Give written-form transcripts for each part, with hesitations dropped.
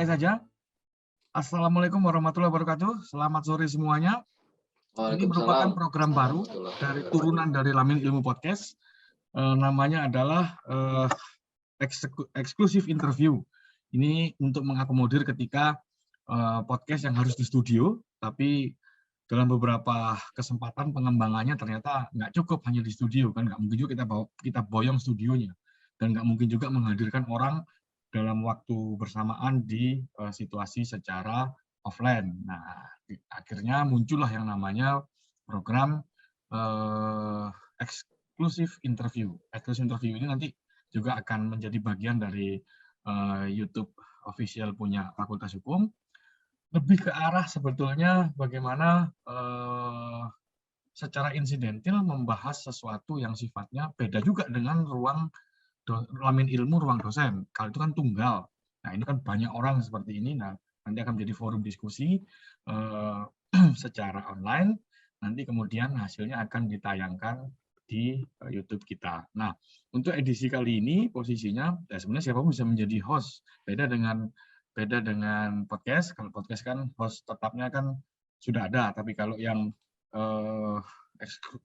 saja. Assalamualaikum warahmatullahi wabarakatuh. Selamat sore semuanya. Ini merupakan program baru dari turunan dari Lamin Ilmu Podcast. Namanya adalah eksklusif interview. Ini untuk mengakomodir ketika podcast yang harus di studio, tapi dalam beberapa kesempatan pengembangannya ternyata nggak cukup hanya di studio, kan nggak mungkin juga kita boyong studionya, dan nggak mungkin juga menghadirkan orang dalam waktu bersamaan di situasi secara offline. Nah, akhirnya muncullah yang namanya program eksklusif interview. Eksklusif interview ini nanti juga akan menjadi bagian dari YouTube official punya Fakultas Hukum. Lebih ke arah sebetulnya bagaimana secara insidental membahas sesuatu yang sifatnya beda juga dengan ruang Lamin Ilmu, ruang dosen. Kalau itu kan tunggal. Nah, ini kan banyak orang seperti ini. Nah, nanti akan menjadi forum diskusi secara online. Nanti kemudian hasilnya akan ditayangkan di YouTube kita. Nah, untuk edisi kali ini posisinya ya sebenarnya siapapun bisa menjadi host. Beda dengan podcast. Kalau podcast kan host tetapnya kan sudah ada, tapi kalau yang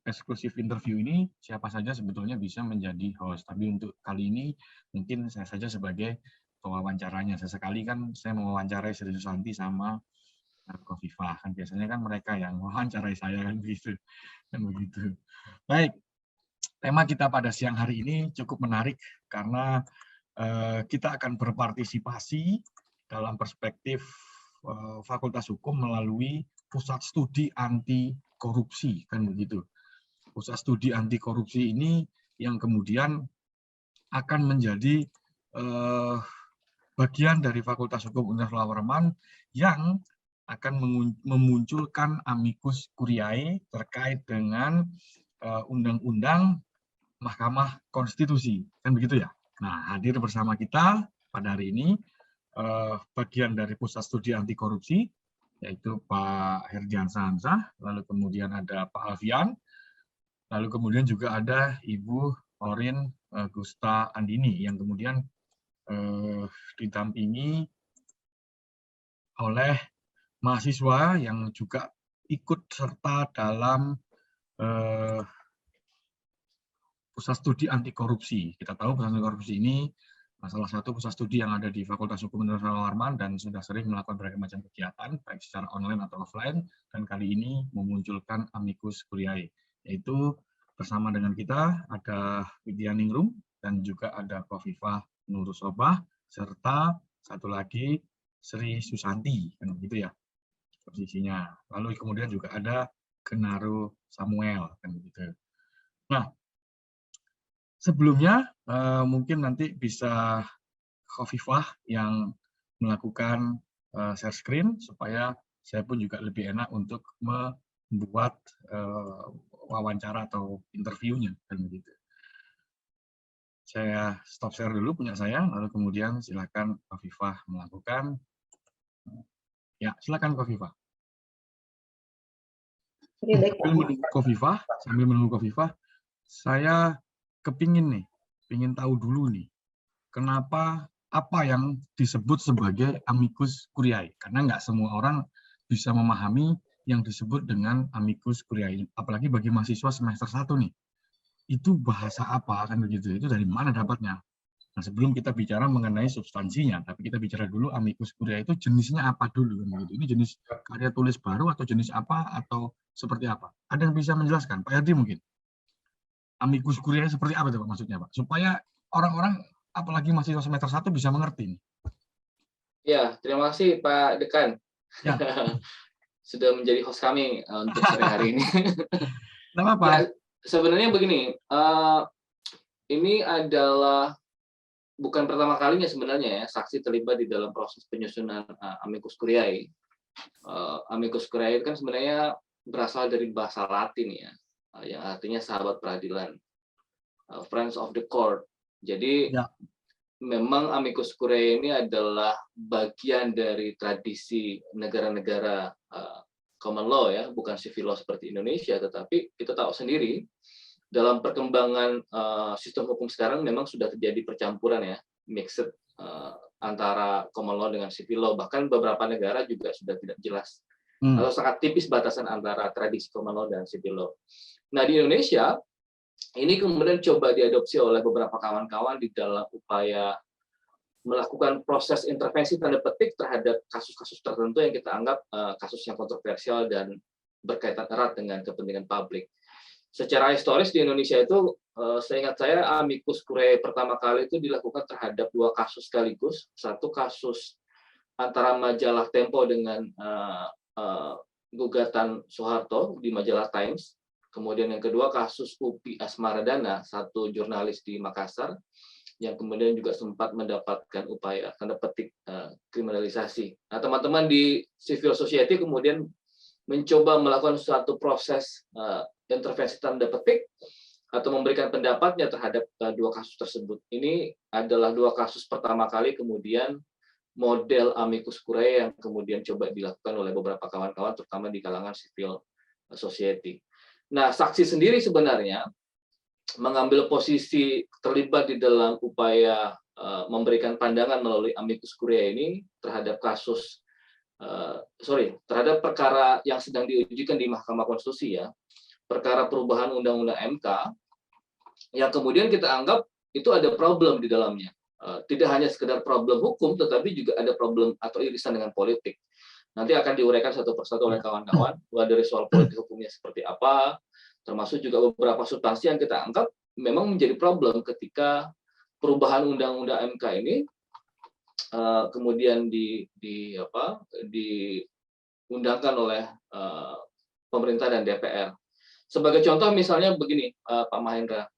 eksklusif interview ini siapa saja sebetulnya bisa menjadi host. Tapi untuk kali ini mungkin saya saja sebagai pewawancaranya. Sesekali kan saya mewawancarai Sri Susanti sama Kofifah. Kan biasanya kan mereka yang mewawancarai saya kan begitu. Baik, tema kita pada siang hari ini cukup menarik karena kita akan berpartisipasi dalam perspektif Fakultas Hukum melalui Pusat Studi Anti Korupsi, kan begitu. Pusat Studi Anti Korupsi ini yang kemudian akan menjadi bagian dari Fakultas Hukum Universitas Warman yang akan memunculkan amicus curiae terkait dengan undang-undang Mahkamah Konstitusi, kan begitu ya. Nah, hadir bersama kita pada hari ini bagian dari Pusat Studi Anti Korupsi, yaitu Pak Herdiansah Hamzah, lalu kemudian ada Pak Alfian, lalu kemudian juga ada Ibu Orin Gusta Andini yang kemudian didampingi oleh mahasiswa yang juga ikut serta dalam Pusat Studi Anti Korupsi. Kita tahu Pusat Anti Korupsi ini salah satu pusat studi yang ada di Fakultas Hukum Universitas Warman dan sudah sering melakukan berbagai macam kegiatan, baik secara online atau offline, dan kali ini memunculkan amicus curiae, yaitu bersama dengan kita ada Widya Ningrum dan juga ada Kofifah Nurusobah, serta satu lagi Sri Susanti, kan begitu ya posisinya. Lalu kemudian juga ada Genaro Samuel, kan begitu. Nah, sebelumnya mungkin nanti bisa Khofifah yang melakukan share screen supaya saya pun juga lebih enak untuk membuat wawancara atau interviewnya, kan begitu. Saya stop share dulu punya saya, lalu kemudian silakan Khofifah melakukan. Ya, silakan Khofifah. Sambil menunggu Khofifah, saya kepingin tahu dulu nih, kenapa apa yang disebut sebagai amicus curiae? Karena nggak semua orang bisa memahami yang disebut dengan amicus curiae, apalagi bagi mahasiswa semester 1 nih. Itu bahasa apa kan begitu? Itu dari mana dapatnya? Nah, sebelum kita bicara mengenai substansinya, tapi kita bicara dulu amicus curiae itu jenisnya apa dulu kan begitu. Ini jenis karya tulis baru atau jenis apa atau seperti apa? Ada yang bisa menjelaskan? Pak Herdi mungkin. Amicus curiae seperti apa itu Pak maksudnya Pak? Supaya orang-orang apalagi mahasiswa semester 1 bisa mengerti. Ya, terima kasih Pak Dekan. Ya. Sudah menjadi host kami untuk sore hari ini. Kenapa? Ya, sebenarnya begini, ini adalah bukan pertama kalinya sebenarnya ya saksi terlibat di dalam proses penyusunan amicus curiae. Amicus curiae kan sebenarnya berasal dari bahasa Latin ya, yang artinya sahabat peradilan, friends of the court. Jadi ya, memang amicus curiae ini adalah bagian dari tradisi negara-negara common law ya, bukan civil law seperti Indonesia, tetapi kita tahu sendiri dalam perkembangan sistem hukum sekarang memang sudah terjadi percampuran ya, mixed antara common law dengan civil law. Bahkan beberapa negara juga sudah tidak jelas atau sangat tipis batasan antara tradisi common law dan civil law. Nah, di Indonesia ini kemudian coba diadopsi oleh beberapa kawan-kawan di dalam upaya melakukan proses intervensi tanda petik terhadap kasus-kasus tertentu yang kita anggap kasus yang kontroversial dan berkaitan erat dengan kepentingan publik. Secara historis di Indonesia itu, seingat saya amicus curiae pertama kali itu dilakukan terhadap 2 kasus sekaligus. Satu kasus antara majalah Tempo dengan gugatan Soeharto di majalah Times. Kemudian yang kedua kasus Upi Asmaradana, satu jurnalis di Makassar, yang kemudian juga sempat mendapatkan upaya tanda petik kriminalisasi. Nah, teman-teman di civil society kemudian mencoba melakukan suatu proses intervensi tanda petik atau memberikan pendapatnya terhadap 2 kasus tersebut. Ini adalah 2 kasus pertama kali kemudian model amicus curiae yang kemudian coba dilakukan oleh beberapa kawan-kawan, terutama di kalangan civil society. Nah, saksi sendiri sebenarnya mengambil posisi terlibat di dalam upaya memberikan pandangan melalui amicus curiae ini terhadap terhadap perkara yang sedang diujikan di Mahkamah Konstitusi, ya, perkara perubahan Undang-Undang MK, yang kemudian kita anggap itu ada problem di dalamnya. Tidak hanya sekedar problem hukum, tetapi juga ada problem atau irisan dengan politik. Nanti akan diuraikan satu persatu oleh kawan-kawan, mulai dari soal politik hukumnya seperti apa, termasuk juga beberapa substansi yang kita anggap memang menjadi problem ketika perubahan Undang-Undang MK ini kemudian diundangkan oleh pemerintah dan DPR. Sebagai contoh misalnya begini, Pak Mahendra,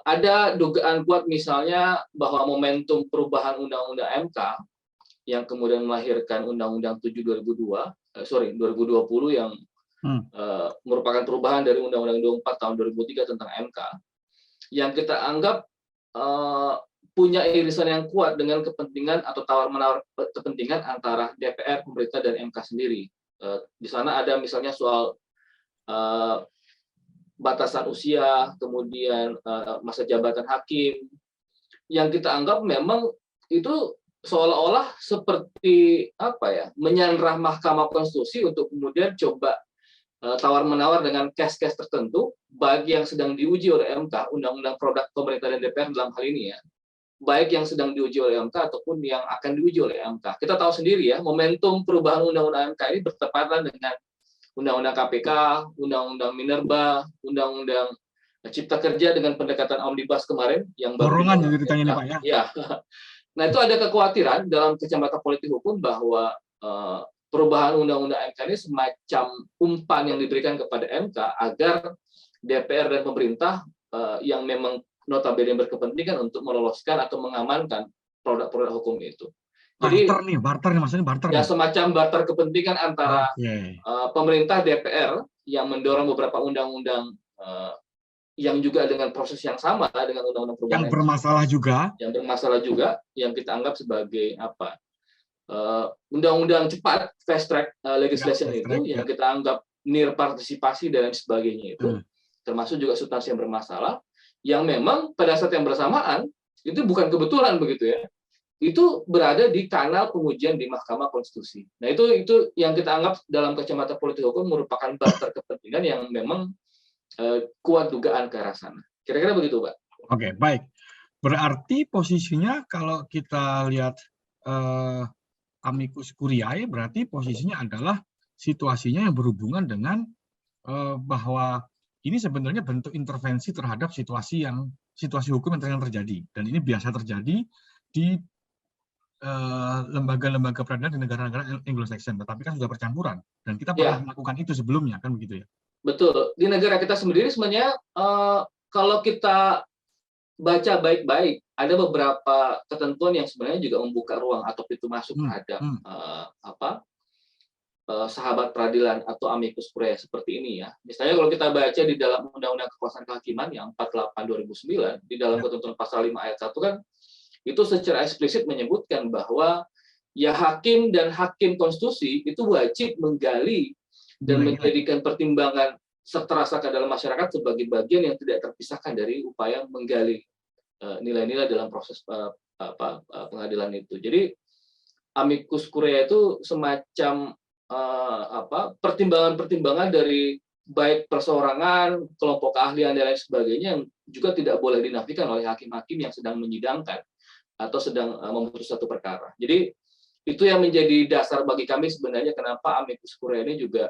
ada dugaan kuat misalnya bahwa momentum perubahan Undang-Undang MK yang kemudian melahirkan Undang-Undang 7 2020 yang merupakan perubahan dari Undang-Undang 24 tahun 2003 tentang MK, yang kita anggap punya irisan yang kuat dengan kepentingan atau tawar-menawar kepentingan antara DPR, pemerintah, dan MK sendiri. Di sana ada misalnya soal batasan usia, kemudian masa jabatan hakim, yang kita anggap memang itu seolah-olah seperti menyandrah Mahkamah Konstitusi untuk kemudian coba tawar-menawar dengan case-case tertentu, baik yang sedang diuji oleh MK, undang-undang produk pemerintah dan DPR dalam hal ini, ya, baik yang sedang diuji oleh MK ataupun yang akan diuji oleh MK. Kita tahu sendiri, ya, momentum perubahan undang-undang MK ini bertepatan dengan undang-undang KPK, undang-undang Minerba, undang-undang Cipta Kerja dengan pendekatan omnibus kemarin yang baru borongan jadi ditanya nih, Pak, ya. Ya. Nah, itu ada kekhawatiran dalam kacamata politik hukum bahwa perubahan Undang-Undang MK ini semacam umpan yang diberikan kepada MK agar DPR dan pemerintah yang memang notabene berkepentingan untuk meloloskan atau mengamankan produk-produk hukum itu. Jadi barter nih maksudnya barter. Ya, semacam barter kepentingan antara pemerintah DPR yang mendorong beberapa undang-undang yang juga dengan proses yang sama dengan undang-undang perubahan yang bermasalah juga, yang kita anggap sebagai undang-undang cepat, fast track legislation yang kita anggap near partisipasi dan sebagainya itu, termasuk juga substansi yang bermasalah, yang memang pada saat yang bersamaan itu bukan kebetulan begitu, ya, itu berada di kanal pengujian di Mahkamah Konstitusi. Nah, itu yang kita anggap dalam kacamata politik hukum merupakan barter kepentingan yang memang kuat dugaan ke arah sana. Kira-kira begitu, Pak. Oke, baik. Berarti posisinya kalau kita lihat amicus curiae, berarti posisinya adalah situasinya yang berhubungan dengan bahwa ini sebenarnya bentuk intervensi terhadap situasi hukum yang sedang terjadi, dan ini biasa terjadi di lembaga-lembaga peradilan di negara-negara Anglo-Saxon, tetapi kan sudah percampuran dan kita pernah melakukan itu sebelumnya, kan begitu, ya? Betul. Di negara kita sendiri sebenarnya kalau kita baca baik-baik, ada beberapa ketentuan yang sebenarnya juga membuka ruang atau pintu masuk terhadap sahabat peradilan atau amicus curiae seperti ini, ya. Misalnya kalau kita baca di dalam Undang-Undang Kekuasaan Kehakiman yang 48/2009, di dalam ketentuan pasal 5 ayat 1 kan itu secara eksplisit menyebutkan bahwa ya hakim dan hakim konstitusi itu wajib menggali dan menjadikan pertimbangan serta rasa keadilan masyarakat sebagai bagian yang tidak terpisahkan dari upaya menggali nilai-nilai dalam proses pengadilan itu. Jadi amicus curiae itu semacam pertimbangan-pertimbangan dari baik perseorangan, kelompok keahlian dan lain sebagainya yang juga tidak boleh dinafikan oleh hakim-hakim yang sedang menyidangkan atau sedang memutus satu perkara. Jadi itu yang menjadi dasar bagi kami sebenarnya kenapa amicus curiae ini juga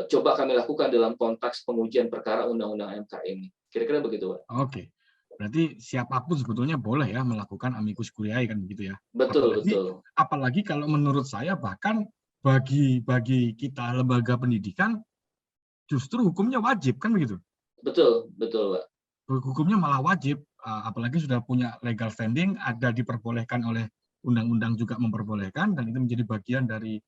coba kami lakukan dalam konteks pengujian perkara undang-undang MK ini. Kira-kira begitu, Pak. Oke. Berarti siapapun sebetulnya boleh ya melakukan amicus curiae kan begitu ya. Betul, betul. Apalagi kalau menurut saya bahkan bagi kita lembaga pendidikan justru hukumnya wajib kan begitu. Betul, betul, Pak. Hukumnya malah wajib, apalagi sudah punya legal standing, ada diperbolehkan oleh undang-undang juga memperbolehkan, dan itu menjadi bagian dari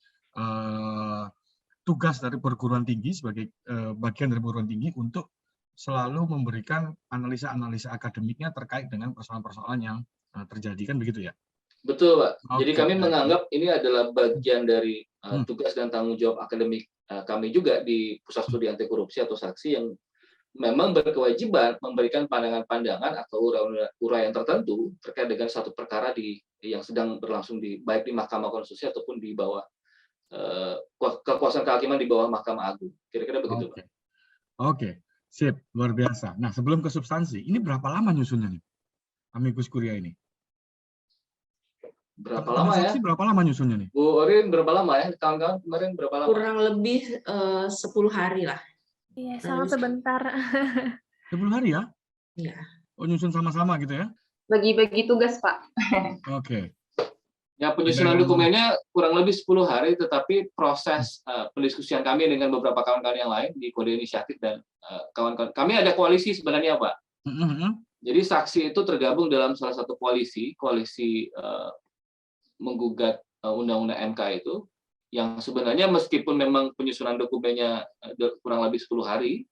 tugas dari perguruan tinggi sebagai bagian dari perguruan tinggi untuk selalu memberikan analisa-analisa akademiknya terkait dengan persoalan-persoalan yang terjadi kan begitu ya. Betul, Pak. Jadi Oke. kami menganggap ini adalah bagian dari tugas dan tanggung jawab akademik kami juga di Pusat Studi Anti Korupsi atau Saksi yang memang berkewajiban memberikan pandangan-pandangan atau uraian tertentu terkait dengan satu perkara yang sedang berlangsung baik di Mahkamah Konstitusi ataupun di bawah kekuasaan kehakiman di bawah Mahkamah Agung. Kira-kira begitu, Pak. Oke, sip, luar biasa. Nah, sebelum ke substansi, ini berapa lama nyusunnya nih, amicus curiae ini? Berapa lama ya? Berapa lama nyusunnya nih? Bu Orin, berapa lama ya? Kawan-kawan kemarin berapa lama? Kurang lebih 10 hari lah. Iya, sangat sebentar. 10 hari ya? Iya. Oh, nyusun sama-sama gitu ya? Bagi-bagi tugas, Pak. Oke. Ya, penyusunan dokumennya kurang lebih 10 hari, tetapi proses pendiskusian kami dengan beberapa kawan-kawan yang lain di Kode Inisiatif dan kawan-kawan. Kami ada koalisi sebenarnya, Pak. Jadi saksi itu tergabung dalam salah satu koalisi menggugat undang-undang MK itu, yang sebenarnya meskipun memang penyusunan dokumennya kurang lebih 10 hari,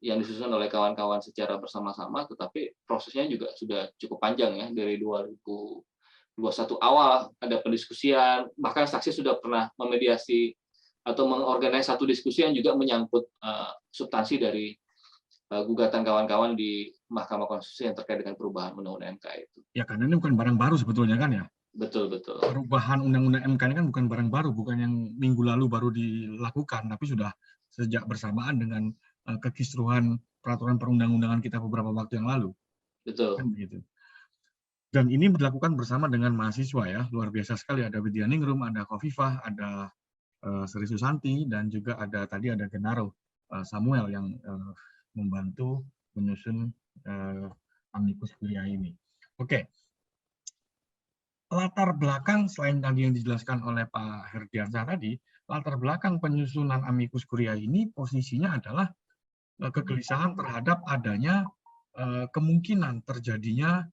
yang disusun oleh kawan-kawan secara bersama-sama, tetapi prosesnya juga sudah cukup panjang ya, dari 2021 awal ada pendiskusian, bahkan saksi sudah pernah memediasi atau mengorganisasi satu diskusi yang juga menyangkut substansi dari gugatan kawan-kawan di Mahkamah Konstitusi yang terkait dengan perubahan undang-undang MK itu. Ya, karena ini bukan barang baru sebetulnya kan ya? Betul, betul. Perubahan undang-undang MK ini kan bukan barang baru, bukan yang minggu lalu baru dilakukan, tapi sudah sejak bersamaan dengan kekisruhan peraturan perundang-undangan kita beberapa waktu yang lalu. Betul. Kan begitu. Dan ini dilakukan bersama dengan mahasiswa ya, luar biasa sekali. Ada Widya Ningrum, ada Khofifah, ada Sri Susanti, dan juga ada Genaro Samuel yang membantu menyusun amicus curiae ini. Oke. Latar belakang selain tadi yang dijelaskan oleh Pak Herdiansah tadi, latar belakang penyusunan amicus curiae ini posisinya adalah kegelisahan terhadap adanya kemungkinan terjadinya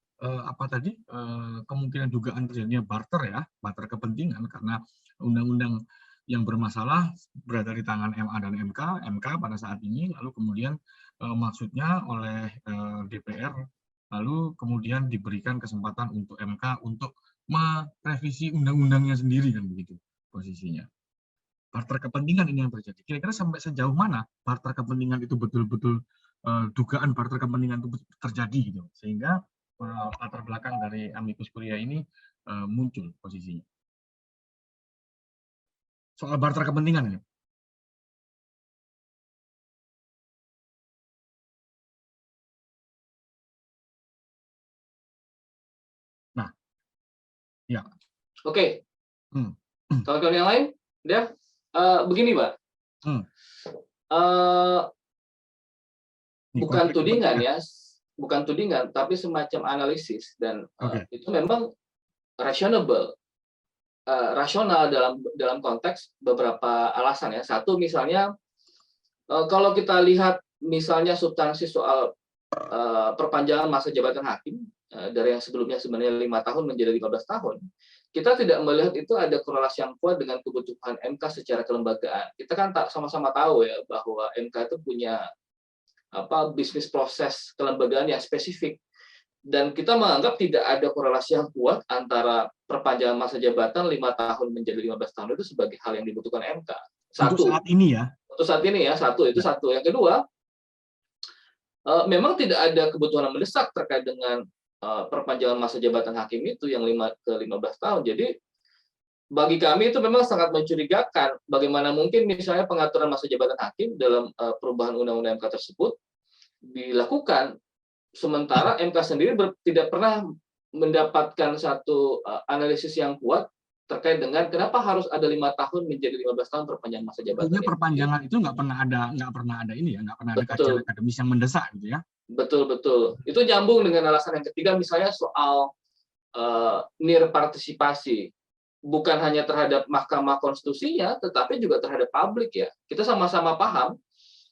kemungkinan dugaan terjadinya barter kepentingan, karena undang-undang yang bermasalah berada di tangan MA dan MK pada saat ini, lalu kemudian maksudnya oleh DPR, lalu kemudian diberikan kesempatan untuk MK untuk merevisi undang-undangnya sendiri kan begitu posisinya. Barter kepentingan ini yang terjadi. Kira-kira sampai sejauh mana barter kepentingan itu betul-betul dugaan barter kepentingan itu terjadi gitu, sehingga latar belakang dari amicus curiae ini muncul posisinya. Soal barter kepentingan ini. Nah, ya. Oke. Kawan-kawan yang lain, udah begini, Pak. Bukan tudingan ya, bukan tudingan, tapi semacam analisis, dan itu memang rasional dalam konteks beberapa alasan ya. Satu misalnya, kalau kita lihat misalnya substansi soal perpanjangan masa jabatan hakim dari yang sebelumnya sebenarnya 5 tahun menjadi 15 tahun, kita tidak melihat itu ada korelasi yang kuat dengan kebutuhan MK secara kelembagaan. Kita kan sama-sama tahu ya bahwa MK itu punya bisnis proses kelembagaan yang spesifik, dan kita menganggap tidak ada korelasi yang kuat antara perpanjangan masa jabatan 5 tahun menjadi 15 tahun itu sebagai hal yang dibutuhkan MK. Satu. Untuk saat ini ya. Untuk saat ini ya, satu. Yang kedua, memang tidak ada kebutuhan yang mendesak terkait dengan perpanjangan masa jabatan hakim itu yang 15 tahun. Jadi bagi kami itu memang sangat mencurigakan bagaimana mungkin misalnya pengaturan masa jabatan hakim dalam perubahan undang-undang MK tersebut dilakukan sementara MK sendiri tidak pernah mendapatkan satu analisis yang kuat terkait dengan kenapa harus ada 5 tahun menjadi 15 tahun perpanjangan masa jabatan. Artinya perpanjangan itu nggak pernah ada ini ya, nggak pernah ada kajian akademis yang mendesak gitu ya. Betul. Itu nyambung dengan alasan yang ketiga, misalnya soal nir partisipasi. Bukan hanya terhadap Mahkamah Konstitusinya, tetapi juga terhadap publik ya. Kita sama-sama paham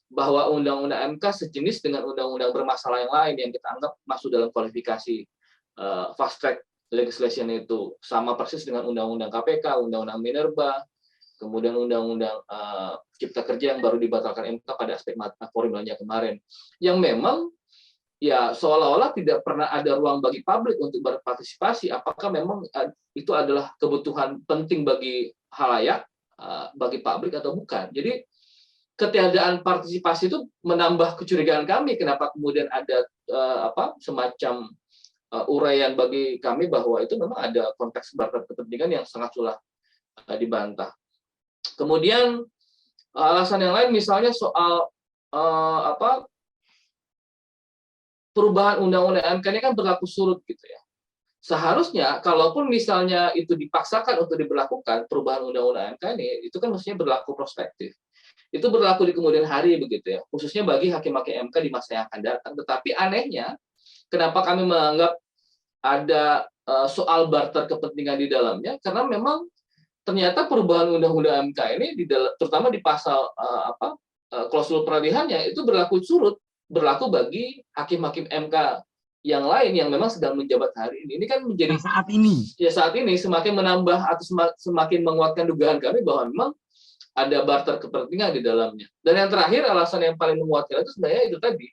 bahwa undang-undang MK sejenis dengan undang-undang bermasalah yang lain yang kita anggap masuk dalam kualifikasi fast track legislation itu. Sama persis dengan undang-undang KPK, undang-undang Minerba, kemudian undang-undang Cipta Kerja yang baru dibatalkan MK pada aspek formilnya kemarin. Yang memang ya seolah-olah tidak pernah ada ruang bagi publik untuk berpartisipasi. Apakah memang itu adalah kebutuhan penting bagi halayak, bagi publik atau bukan? Jadi ketiadaan partisipasi itu menambah kecurigaan kami. Kenapa kemudian ada semacam uraian bagi kami bahwa itu memang ada konteks barter kepentingan yang sangat sulit dibantah. Kemudian alasan yang lain misalnya soal perubahan undang-undang MK ini kan berlaku surut gitu ya. Seharusnya kalaupun misalnya itu dipaksakan untuk diberlakukan perubahan undang-undang MK ini, itu kan mestinya berlaku prospektif. Itu berlaku di kemudian hari begitu ya, khususnya bagi hakim-hakim MK di masa yang akan datang. Tetapi anehnya, kenapa kami menganggap ada soal barter kepentingan di dalamnya? Karena memang ternyata perubahan undang-undang MK ini terutama di pasal klausul peralihannya itu berlaku surut. Berlaku bagi hakim-hakim MK yang lain yang memang sedang menjabat hari ini. Ini kan menjadi saat ini semakin menambah atau semakin menguatkan dugaan kami bahwa memang ada barter kepentingan di dalamnya. Dan yang terakhir, alasan yang paling menguatkan itu sebenarnya itu tadi,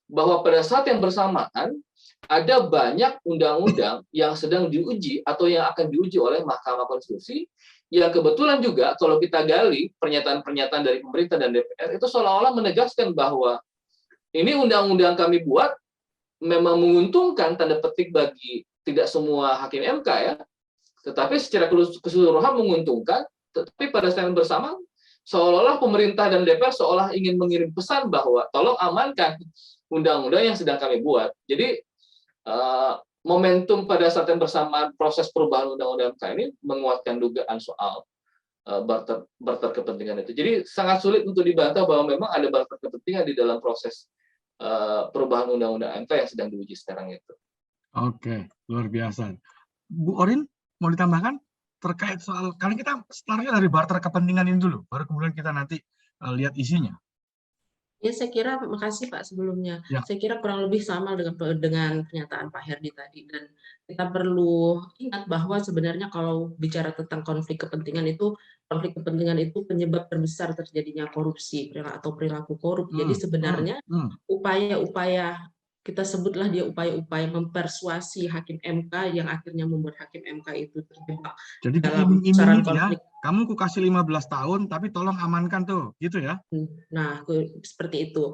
bahwa pada saat yang bersamaan ada banyak undang-undang yang sedang diuji atau yang akan diuji oleh Mahkamah Konstitusi yang kebetulan juga kalau kita gali pernyataan-pernyataan dari pemerintah dan DPR itu seolah-olah menegaskan bahwa ini undang-undang kami buat memang menguntungkan tanda petik bagi tidak semua hakim MK ya, tetapi secara keseluruhan menguntungkan. Tetapi pada saat yang bersamaan seolah-olah pemerintah dan DPR seolah ingin mengirim pesan bahwa tolong amankan undang-undang yang sedang kami buat. Jadi momentum pada saat yang bersamaan proses perubahan undang-undang MK ini menguatkan dugaan soal barter kepentingan itu. Jadi sangat sulit untuk dibantah bahwa memang ada barter kepentingan di dalam proses perubahan undang-undang MK yang sedang diuji sekarang itu. Oke, luar biasa. Bu Orin, mau ditambahkan terkait soal, karena kita startnya dari barter kepentingan ini dulu, baru kemudian kita nanti lihat isinya. Ya, saya kira, makasih Pak sebelumnya. Ya. Saya kira kurang lebih sama dengan pernyataan Pak Herdi tadi, dan kita perlu ingat bahwa sebenarnya kalau bicara tentang konflik kepentingan itu penyebab terbesar terjadinya korupsi atau perilaku korup. Jadi sebenarnya upaya-upaya, kita sebutlah dia upaya-upaya mempersuasi hakim MK yang akhirnya membuat hakim MK itu terjebak jadi dalam pusaran konflik. Ya, kamu ku kasih 15 tahun tapi tolong amankan tuh, gitu ya. Nah, seperti itu.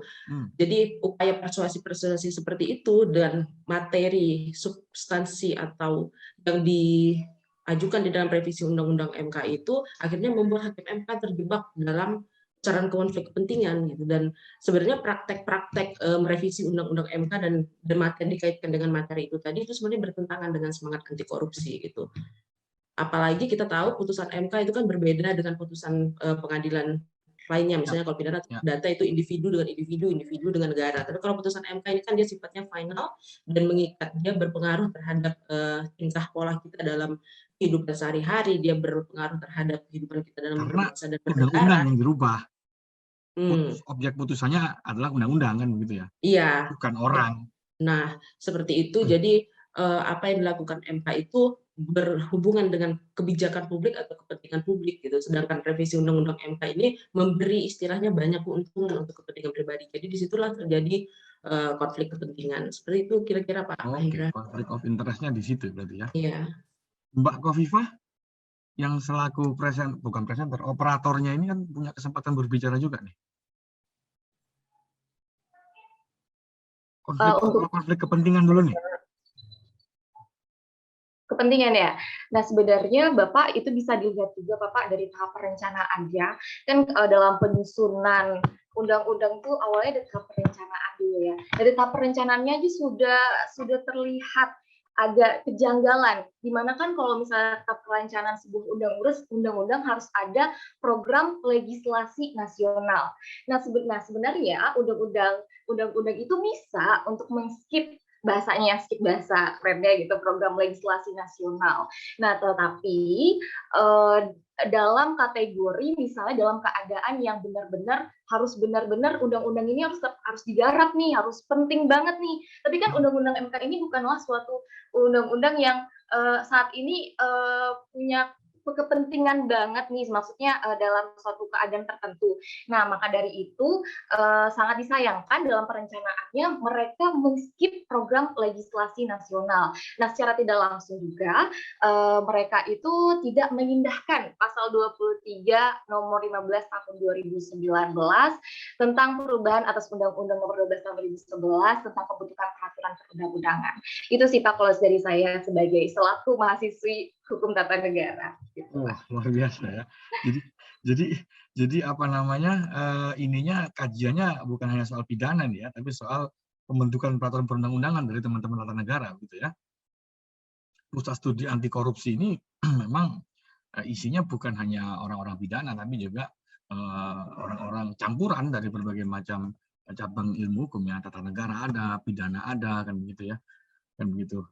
Jadi upaya persuasi seperti itu dan materi substansi atau yang diajukan di dalam revisi undang-undang MK itu akhirnya membuat hakim MK terjebak dalam pusaran konflik kepentingan gitu. Dan sebenarnya praktek-praktek merevisi undang-undang MK dan materi dikaitkan dengan materi itu tadi itu sebenarnya bertentangan dengan semangat anti korupsi gitu. Apalagi kita tahu putusan MK itu kan berbeda dengan putusan pengadilan lainnya, misalnya kalau pidana data itu individu dengan negara. Tapi kalau putusan MK ini kan dia sifatnya final dan mengikat, dia berpengaruh terhadap tingkah pola kita dalam kehidupan sehari-hari, dia berpengaruh terhadap kehidupan kita dalam berbangsa dan bernegara. Undang-undang yang dirubah. Objek putusannya adalah undang-undang kan begitu ya? Iya. Bukan orang. Nah, seperti itu. Jadi apa yang dilakukan MK itu berhubungan dengan kebijakan publik atau kepentingan publik gitu. Sedangkan revisi undang-undang MK ini memberi istilahnya banyak keuntungan untuk kepentingan pribadi. Jadi disitulah terjadi konflik kepentingan. Seperti itu kira-kira Pak Hendra. Konflik of interest-nya di situ berarti ya. Iya. Mbak Kofifah yang selaku operatornya ini kan punya kesempatan berbicara juga nih. Konflik kepentingan dulu nih. kepentingan ya. Nah, sebenarnya Bapak itu bisa dilihat juga Bapak dari tahap perencanaannya. Kan dalam penyusunan undang-undang tuh awalnya dari tahap perencanaan dulu ya. Dari tahap perencanaannya aja sudah terlihat agak kejanggalan. Dimana kan kalau misalnya tahap perencanaan sebuah undang-undang harus ada program legislasi nasional. Nah, sebenarnya undang-undang itu bisa untuk men-skip bahasanya, skip bahasa kerennya gitu, program legislasi nasional. Nah, tetapi dalam kategori misalnya dalam keadaan yang benar-benar undang-undang ini harus digarap nih, harus penting banget nih. Tapi kan undang-undang MK ini bukanlah suatu undang-undang yang saat ini punya kepentingan banget nih, maksudnya dalam suatu keadaan tertentu. Nah, maka dari itu sangat disayangkan dalam perencanaannya mereka men-skip program legislasi nasional. Nah, secara tidak langsung juga mereka itu tidak mengindahkan pasal 23 nomor 15 tahun 2019 tentang perubahan atas Undang-Undang nomor 12 tahun 2011 tentang pembentukan peraturan perundang-undangan. Itu sih Pak kalau dari saya sebagai selaku mahasiswi hukum tata negara. Gitu. Wah, luar biasa ya. Jadi apa namanya, ininya kajiannya bukan hanya soal pidana nih ya, tapi soal pembentukan peraturan perundang-undangan dari teman-teman tata negara gitu ya. Pusat studi anti korupsi ini memang isinya bukan hanya orang-orang pidana, tapi juga orang-orang campuran dari berbagai macam cabang ilmu hukum ya, tata negara ada, pidana ada, kan begitu ya, kan begitu.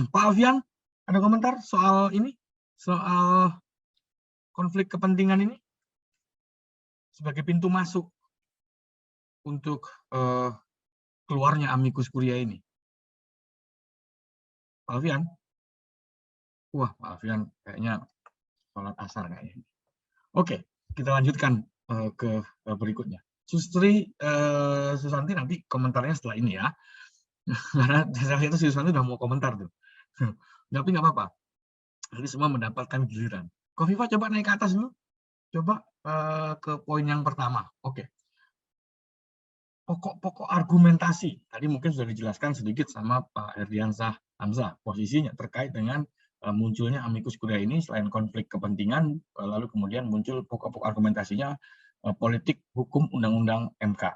Pak Alfian, ada komentar soal ini, soal konflik kepentingan ini sebagai pintu masuk untuk keluarnya amicus curiae ini? Pak Alfian? Wah, Pak Alfian kayaknya sholat asar kayaknya. Oke, kita lanjutkan ke berikutnya. Sustri Susanti nanti komentarnya setelah ini ya. Karena saya lihat itu Susanti udah mau komentar tuh. Tapi nggak apa-apa. Nanti semua mendapatkan giliran. Kofifa coba naik ke atas dulu. Coba ke poin yang pertama. Oke. Pokok-pokok argumentasi. Tadi mungkin sudah dijelaskan sedikit sama Pak Herdiansah Hamzah. Posisinya terkait dengan munculnya amicus curiae ini selain konflik kepentingan, lalu kemudian muncul pokok-pokok argumentasinya politik, hukum, undang-undang MK.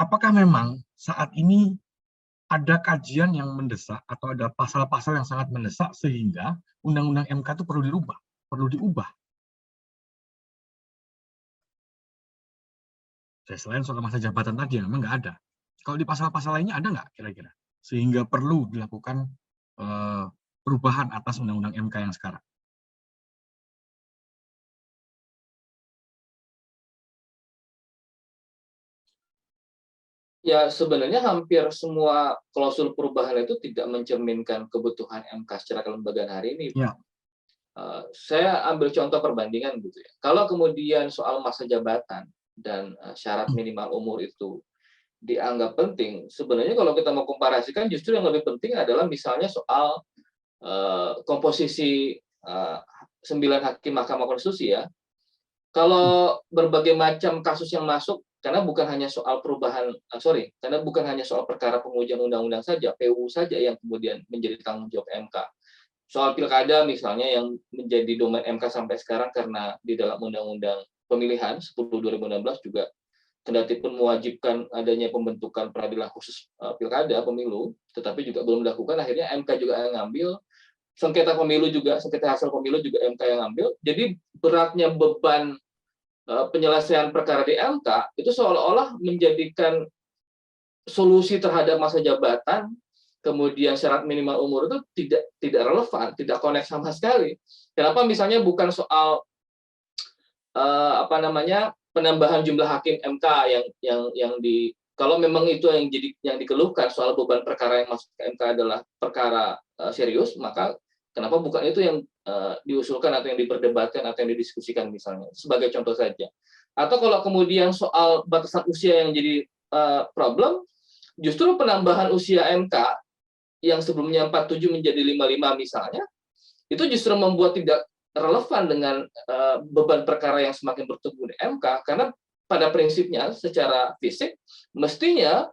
Apakah memang saat ini ada kajian yang mendesak atau ada pasal-pasal yang sangat mendesak sehingga undang-undang MK itu perlu diubah? Selain soal masa jabatan tadi memang nggak ada. Kalau di pasal-pasal lainnya ada nggak kira-kira? Sehingga perlu dilakukan perubahan atas undang-undang MK yang sekarang. Ya, sebenarnya hampir semua klausul perubahan itu tidak mencerminkan kebutuhan MK secara kelembagaan hari ini. Ya. Saya ambil contoh perbandingan gitu ya. Kalau kemudian soal masa jabatan dan syarat minimal umur itu dianggap penting, sebenarnya kalau kita mau komparasikan justru yang lebih penting adalah misalnya soal komposisi 9 hakim Mahkamah Konstitusi ya. Kalau berbagai macam kasus yang masuk, karena bukan hanya soal perubahan, karena bukan hanya soal perkara pengujian undang-undang saja, PU saja yang kemudian menjadi tanggung jawab MK. Soal pilkada misalnya yang menjadi domain MK sampai sekarang karena di dalam undang-undang pemilihan 10/2016 juga kendati pun mewajibkan adanya pembentukan peradilan khusus pilkada pemilu, tetapi juga belum dilakukan, akhirnya MK juga yang ngambil, sengketa pemilu juga, sengketa hasil pemilu juga MK yang ngambil. Jadi beratnya beban penyelesaian perkara di MK itu seolah-olah menjadikan solusi terhadap masa jabatan, kemudian syarat minimal umur itu tidak relevan, tidak connect sama sekali. Kenapa misalnya bukan soal penambahan jumlah hakim MK kalau memang itu yang dikeluhkan soal beban perkara yang masuk ke MK adalah perkara serius, maka kenapa bukan itu yang diusulkan atau yang diperdebatkan atau yang didiskusikan misalnya, sebagai contoh saja. Atau kalau kemudian soal batasan usia yang jadi problem, justru penambahan usia MK yang sebelumnya 47 menjadi 55 misalnya, itu justru membuat tidak relevan dengan beban perkara yang semakin bertubuh di MK, karena pada prinsipnya secara fisik mestinya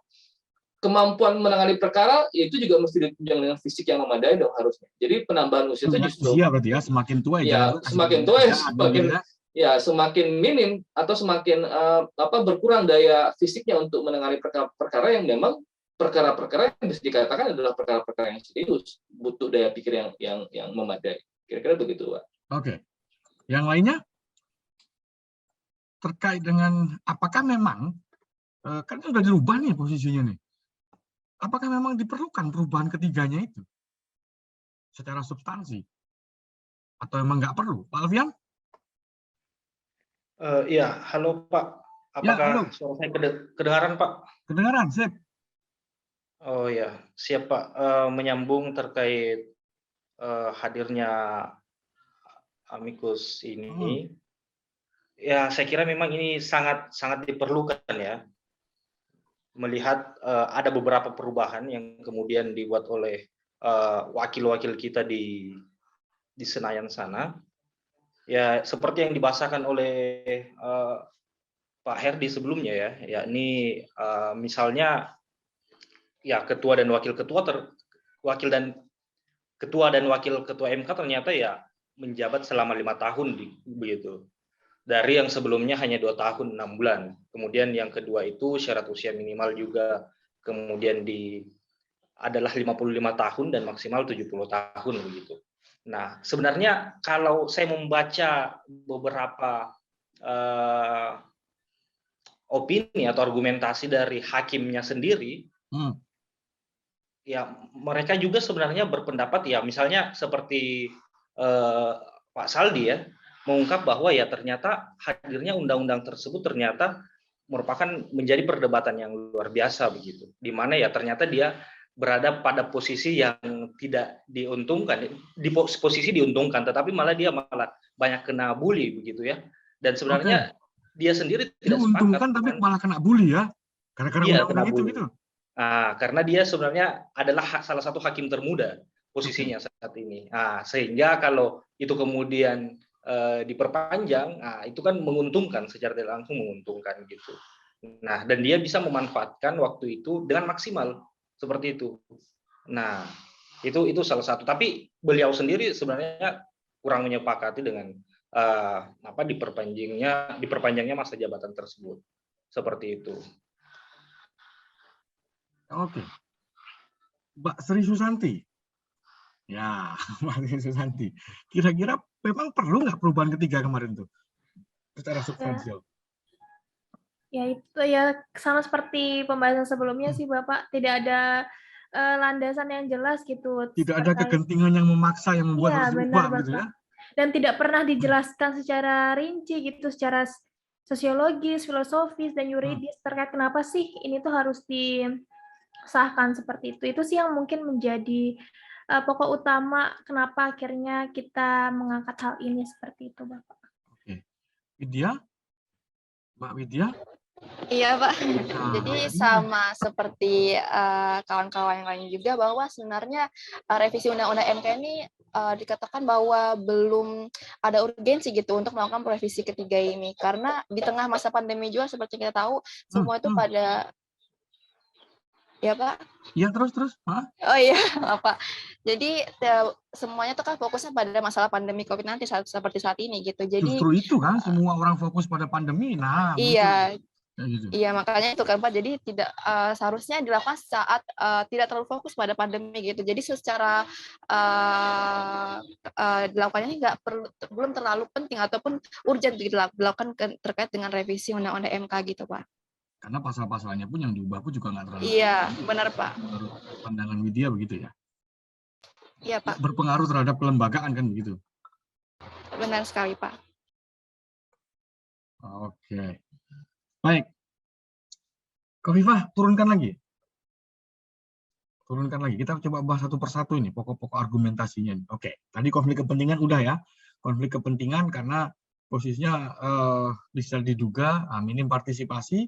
kemampuan menangani perkara itu juga mesti ditunjang dengan fisik yang memadai dong harusnya. Jadi penambahan usia itu justru usia berarti ya, semakin tua ya semakin tua semakin minim atau semakin berkurang daya fisiknya untuk menangani perkara yang memang perkara-perkara yang bisa dikatakan adalah perkara-perkara yang serius, butuh daya pikir yang memadai. Kira-kira begitu, Pak. Oke. Yang lainnya terkait dengan apakah memang kan sudah dirubah nih posisinya nih. Apakah memang diperlukan perubahan ketiganya itu secara substansi? Atau memang nggak perlu? Pak Alfian? Iya, halo Pak. Apakah halo. suara saya kedengaran Pak? Kedengaran, sip. Oh ya, siap Pak. Menyambung terkait hadirnya amikus ini, ya saya kira memang ini sangat diperlukan ya. Melihat ada beberapa perubahan yang kemudian dibuat oleh wakil-wakil kita di Senayan sana, ya seperti yang dibahasakan oleh Pak Herdi sebelumnya ya, yakni misalnya ya ketua dan wakil ketua wakil ketua MK ternyata ya menjabat selama 5 tahun begitu. Dari yang sebelumnya hanya 2 tahun 6 bulan. Kemudian yang kedua itu syarat usia minimal juga kemudian adalah 55 tahun dan maksimal 70 tahun begitu. Nah, sebenarnya kalau saya membaca beberapa opini atau argumentasi dari hakimnya sendiri, ya mereka juga sebenarnya berpendapat ya misalnya seperti Pak Saldi ya, mengungkap bahwa ya ternyata hadirnya undang-undang tersebut ternyata merupakan menjadi perdebatan yang luar biasa begitu, di mana ya ternyata dia berada pada posisi yang tidak diuntungkan, di posisi diuntungkan, tetapi dia malah banyak kena bully begitu ya, dan sebenarnya dia sendiri tidak diuntungkan sepakat tapi malah kena bully ya, gara-gara undang-undang itu gitu. Nah, karena dia sebenarnya adalah salah satu hakim termuda posisinya saat ini. Nah, sehingga kalau itu kemudian diperpanjang, itu kan menguntungkan, secara tidak langsung menguntungkan gitu. Nah, dan dia bisa memanfaatkan waktu itu dengan maksimal seperti itu. Nah, itu salah satu. Tapi beliau sendiri sebenarnya kurang menyepakati dengan diperpanjangnya masa jabatan tersebut. Seperti itu. Oke. Mbak Sri Susanti. Ya, Mbak Sri Susanti. Kira-kira memang perlu nggak perubahan ketiga kemarin tuh? Secara substansial. Ya itu ya sama seperti pembahasan sebelumnya sih Bapak, tidak ada landasan yang jelas gitu. Tidak ada kegentingan yang memaksa yang membuat harus berubah gitu ya. Dan tidak pernah dijelaskan secara rinci gitu, secara sosiologis, filosofis, dan yuridis terkait kenapa sih ini tuh harus disahkan seperti itu. Itu sih yang mungkin menjadi pokok utama kenapa akhirnya kita mengangkat hal ini seperti itu, Bapak. Oke. Widya? Mbak Widya? Iya, Pak. Jadi sama seperti kawan-kawan yang lain juga, bahwa sebenarnya revisi Undang-Undang MK ini dikatakan bahwa belum ada urgensi gitu untuk melakukan revisi ketiga ini, karena di tengah masa pandemi juga seperti kita tahu semua itu pada ya Pak? Iya terus. Oh iya Pak. Jadi semuanya tuh kan fokusnya pada masalah pandemi COVID-19 seperti saat ini gitu. Jadi justru itu kan semua orang fokus pada pandemi. Nah, iya. Gitu. Iya makanya itu kan Pak. Jadi tidak seharusnya dilakukan saat tidak terlalu fokus pada pandemi gitu. Jadi secara dilakukannya belum terlalu penting ataupun urgent gitu dilakukan terkait dengan revisi Undang-Undang MK gitu Pak. Karena pasal-pasalnya pun yang diubah pun juga nggak terlalu. Iya, benar Pak. Menurut pandangan Widya begitu ya? Iya Pak. Berpengaruh terhadap kelembagaan kan begitu? Benar sekali Pak. Oke. Baik. Kofifah, turunkan lagi. Kita coba bahas satu persatu ini, pokok-pokok argumentasinya. Oke, tadi konflik kepentingan udah ya. Konflik kepentingan karena posisinya bisa diduga minim partisipasi.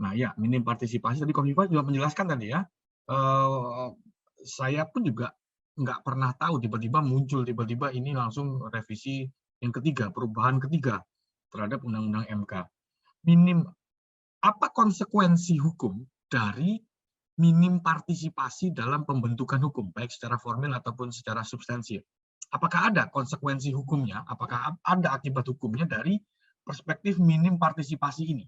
Nah ya, minim partisipasi. Tadi Kofifah juga menjelaskan tadi ya. Saya pun juga nggak pernah tahu tiba-tiba ini langsung revisi yang ketiga, perubahan ketiga terhadap Undang-Undang MK. Minim apa konsekuensi hukum dari minim partisipasi dalam pembentukan hukum, baik secara formil ataupun secara substansi. Apakah ada konsekuensi hukumnya? Apakah ada akibat hukumnya dari perspektif minim partisipasi ini?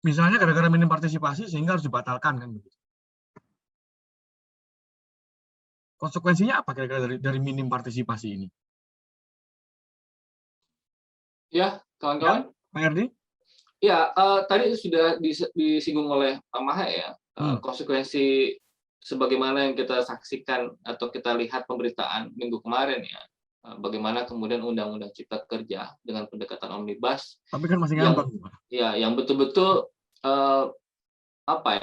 Misalnya gara-gara minim partisipasi sehingga harus dibatalkan kan begitu. Konsekuensinya apa kira-kira dari minim partisipasi ini? Ya, kawan-kawan. Pak Erdi? Ya, tadi sudah disinggung oleh Pak Maha ya, konsekuensi sebagaimana yang kita saksikan atau kita lihat pemberitaan minggu kemarin ya, bagaimana kemudian Undang-Undang Cipta Kerja dengan pendekatan omnibus. Tapi kan masih ngambang. Ya, yang betul-betul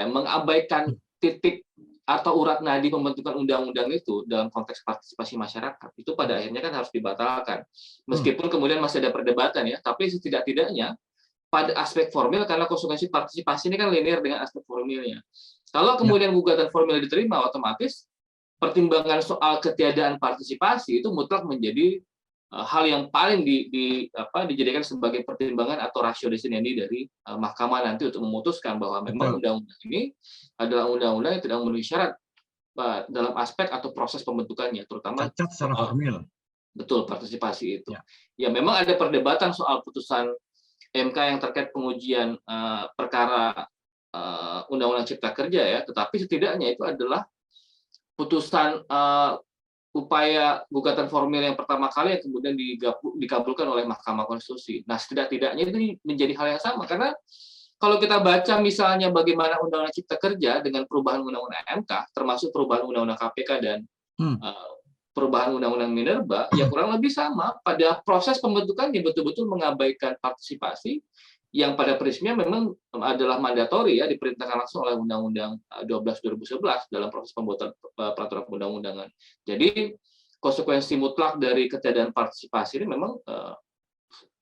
mengabaikan titik atau urat nadi pembentukan undang-undang itu dalam konteks partisipasi masyarakat itu pada akhirnya kan harus dibatalkan. Meskipun kemudian masih ada perdebatan ya, tapi setidak-tidaknya pada aspek formil karena konsekuensi partisipasi ini kan linear dengan aspek formilnya. Kalau kemudian gugatan formil diterima, otomatis pertimbangan soal ketiadaan partisipasi itu mutlak menjadi hal yang paling dijadikan sebagai pertimbangan atau ratio decidendi dari mahkamah nanti untuk memutuskan bahwa memang undang-undang ini adalah undang-undang yang tidak memenuhi syarat dalam aspek atau proses pembentukannya, terutama cacat secara formil. Betul, partisipasi itu. Ya memang ada perdebatan soal putusan MK yang terkait pengujian perkara Undang-Undang Cipta Kerja ya, tetapi setidaknya itu adalah putusan upaya gugatan formil yang pertama kali yang kemudian dikabulkan oleh Mahkamah Konstitusi. Nah, setidak-tidaknya itu menjadi hal yang sama karena kalau kita baca misalnya bagaimana Undang-Undang Cipta Kerja dengan perubahan Undang-Undang MK, termasuk perubahan Undang-Undang KPK dan perubahan Undang-Undang Minerba, ya kurang lebih sama pada proses pembentukannya betul-betul mengabaikan partisipasi yang pada prinsipnya memang adalah mandatori ya, diperintahkan langsung oleh Undang-Undang 12 2011 dalam proses pembuatan peraturan perundang-undangan. Jadi konsekuensi mutlak dari ketiadaan partisipasi ini memang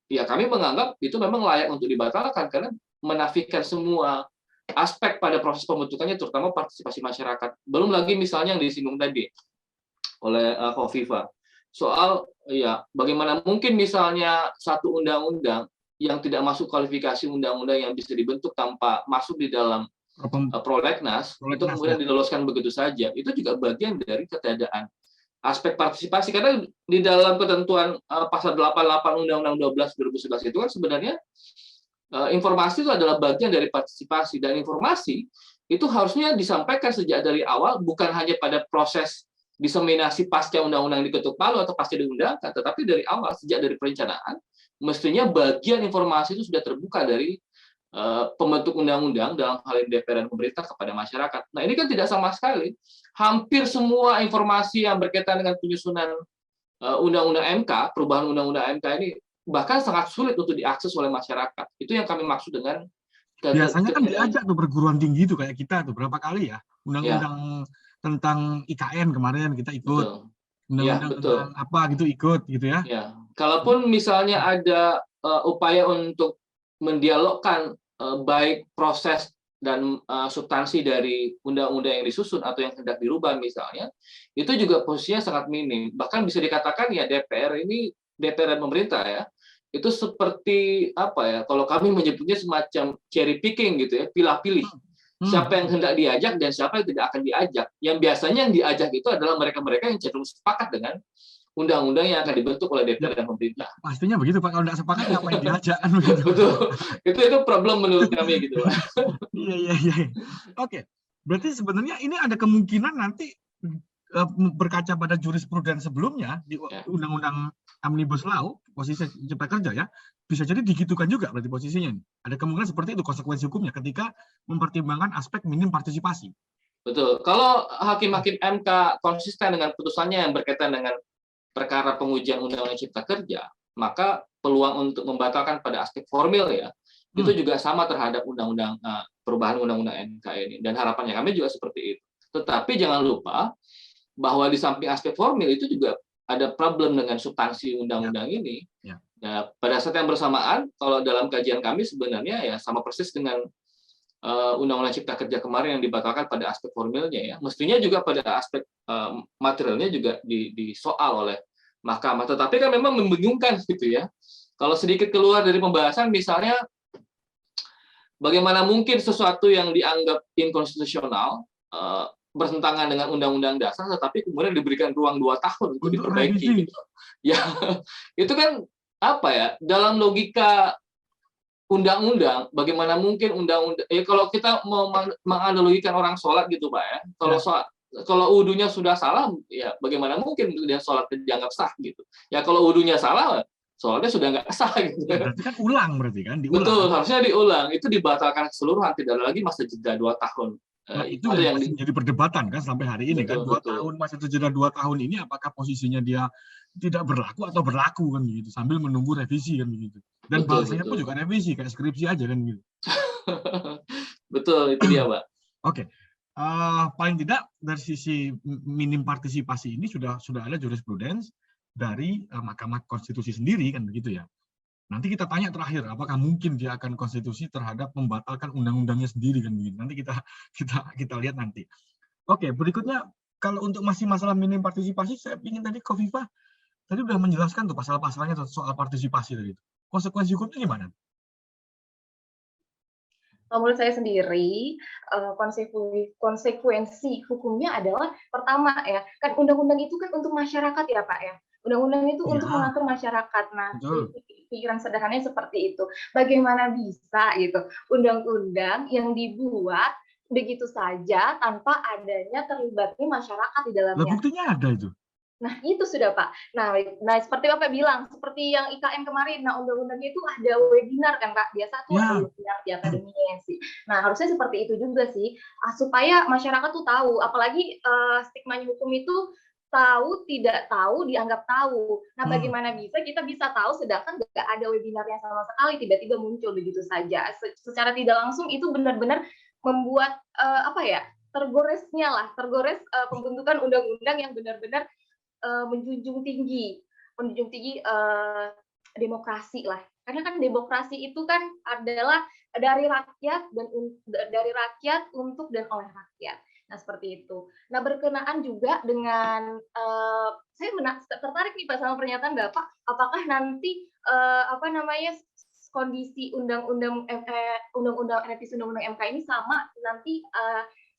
ya kami menganggap itu memang layak untuk dibatalkan karena menafikan semua aspek pada proses pembentukannya, terutama partisipasi masyarakat. Belum lagi misalnya yang disinggung tadi oleh Khofifa soal ya bagaimana mungkin misalnya satu undang-undang yang tidak masuk kualifikasi undang-undang yang bisa dibentuk tanpa masuk di dalam prolegnas itu kemudian diloloskan begitu saja, itu juga bagian dari ketiadaan aspek partisipasi karena di dalam ketentuan pasal 88 Undang-Undang 12 2011 itu kan sebenarnya informasi itu adalah bagian dari partisipasi dan informasi itu harusnya disampaikan sejak dari awal bukan hanya pada proses diseminasi pasca undang-undang diketuk palu atau pasca diundangkan, tetapi dari awal sejak dari perencanaan mestinya bagian informasi itu sudah terbuka dari pembentuk undang-undang dalam hal ini DPR dan pemerintah kepada masyarakat. Nah ini kan tidak sama sekali. Hampir semua informasi yang berkaitan dengan penyusunan undang-undang MK, perubahan undang-undang MK ini bahkan sangat sulit untuk diakses oleh masyarakat. Itu yang kami maksud dengan biasanya kan diajak tuh perguruan tinggi tuh kayak kita tuh berapa kali ya undang-undang tentang IKN kemarin kita ikut. Undang-undang tentang apa gitu ikut gitu ya. Ya, kalaupun misalnya ada upaya untuk mendialogkan baik proses dan substansi dari undang-undang yang disusun atau yang hendak dirubah misalnya, itu juga posisinya sangat minim. Bahkan bisa dikatakan ya DPR dan pemerintah ya, itu seperti apa ya? Kalau kami menyebutnya semacam cherry picking gitu ya, pilah-pilih. Siapa yang hendak diajak dan siapa yang tidak akan diajak. Yang biasanya yang diajak itu adalah mereka-mereka yang cenderung sepakat dengan undang-undang yang akan dibentuk oleh DPR dan pemerintah. Pastinya begitu Pak, kalau tidak sepakat apa yang diajak? Betul, itu problem menurut kami gitu Pak. Iya. Oke, berarti sebenarnya ini ada kemungkinan nanti berkaca pada jurisprudensi sebelumnya di Undang-Undang Omnibus Law, posisi Cipta Kerja ya, bisa jadi digitukan juga berarti posisinya. Ada kemungkinan seperti itu konsekuensi hukumnya ketika mempertimbangkan aspek minim partisipasi. Betul. Kalau hakim-hakim MK konsisten dengan putusannya yang berkaitan dengan perkara pengujian Undang-Undang Cipta Kerja, maka peluang untuk membatalkan pada aspek formil ya, itu juga sama terhadap perubahan Undang-Undang MK ini. Dan harapannya kami juga seperti itu. Tetapi jangan lupa bahwa di samping aspek formil itu juga ada problem dengan substansi undang-undang ini. Ya, pada saat yang bersamaan, kalau dalam kajian kami sebenarnya ya sama persis dengan Undang-Undang Cipta Kerja kemarin yang dibatalkan pada aspek formilnya ya, mestinya juga pada aspek materialnya juga disoal oleh mahkamah. Tetapi kan memang membingungkan gitu ya. Kalau sedikit keluar dari pembahasan, misalnya bagaimana mungkin sesuatu yang dianggap inkonstitusional bertentangan dengan Undang-Undang Dasar, tetapi kemudian diberikan ruang 2 tahun untuk diperbaiki. Gitu. Ya, itu kan apa ya? Dalam logika undang-undang, bagaimana mungkin undang-undang? Ya kalau kita mau menganalogikan orang sholat gitu, Pak ya. Kalau wudunya sudah salah, ya bagaimana mungkin dia sholat dianggap sah gitu? Ya kalau wudunya salah, sholatnya sudah nggak sah gitu. Berarti kan diulang. Betul, harusnya diulang. Itu dibatalkan keseluruhan, tidak ada lagi masa jeda 2 tahun. Nah, itu yang masih menjadi perdebatan kan sampai hari ini. Betul, kan 2 tahun, masa jeda 2 tahun ini apakah posisinya dia tidak berlaku atau berlaku kan begitu, sambil menunggu revisi kan begitu. Dan bahasanya pun juga revisi, kayak skripsi aja kan gitu. Betul, itu dia, Pak. Oke. Paling tidak dari sisi minim partisipasi ini sudah ada jurisprudens dari Mahkamah Konstitusi sendiri kan begitu ya. Nanti kita tanya terakhir, apakah mungkin dia akan konstitusi terhadap membatalkan undang-undangnya sendiri kan begitu. Nanti kita lihat nanti. Oke, berikutnya kalau untuk masih masalah minim partisipasi, saya ingin tadi Kofifa tadi udah menjelaskan tuh pasal-pasalnya soal partisipasi tadi. Konsekuensi hukumnya gimana? Menurut saya sendiri, konsekuensi hukumnya adalah pertama ya, kan undang-undang itu kan untuk masyarakat ya Pak ya. Undang-undang itu untuk mengatur masyarakat. Nah, pikiran sederhananya seperti itu. Bagaimana bisa gitu undang-undang yang dibuat begitu saja tanpa adanya terlibatnya masyarakat di dalamnya. Lah, buktinya ada itu. Nah, itu sudah Pak. Nah, seperti Bapak bilang, seperti yang IKM kemarin, nah undang-undangnya itu ada webinar kan Pak, biasa tuh ada webinar di akademiasi. Nah, harusnya seperti itu juga sih, supaya masyarakat tuh tahu, apalagi stigmanya hukum itu tahu, tidak tahu, dianggap tahu. Nah, bagaimana kita bisa tahu sedangkan nggak ada webinarnya sama sekali, tiba-tiba muncul begitu saja. Secara tidak langsung itu benar-benar membuat tergores pembentukan undang-undang yang benar-benar menjunjung tinggi demokrasi lah, karena kan demokrasi itu kan adalah dari rakyat untuk dan oleh rakyat. Nah seperti itu. Nah berkenaan juga dengan saya tertarik nih Pak sama pernyataan Bapak, apakah nanti kondisi revisi undang-undang MK ini sama nanti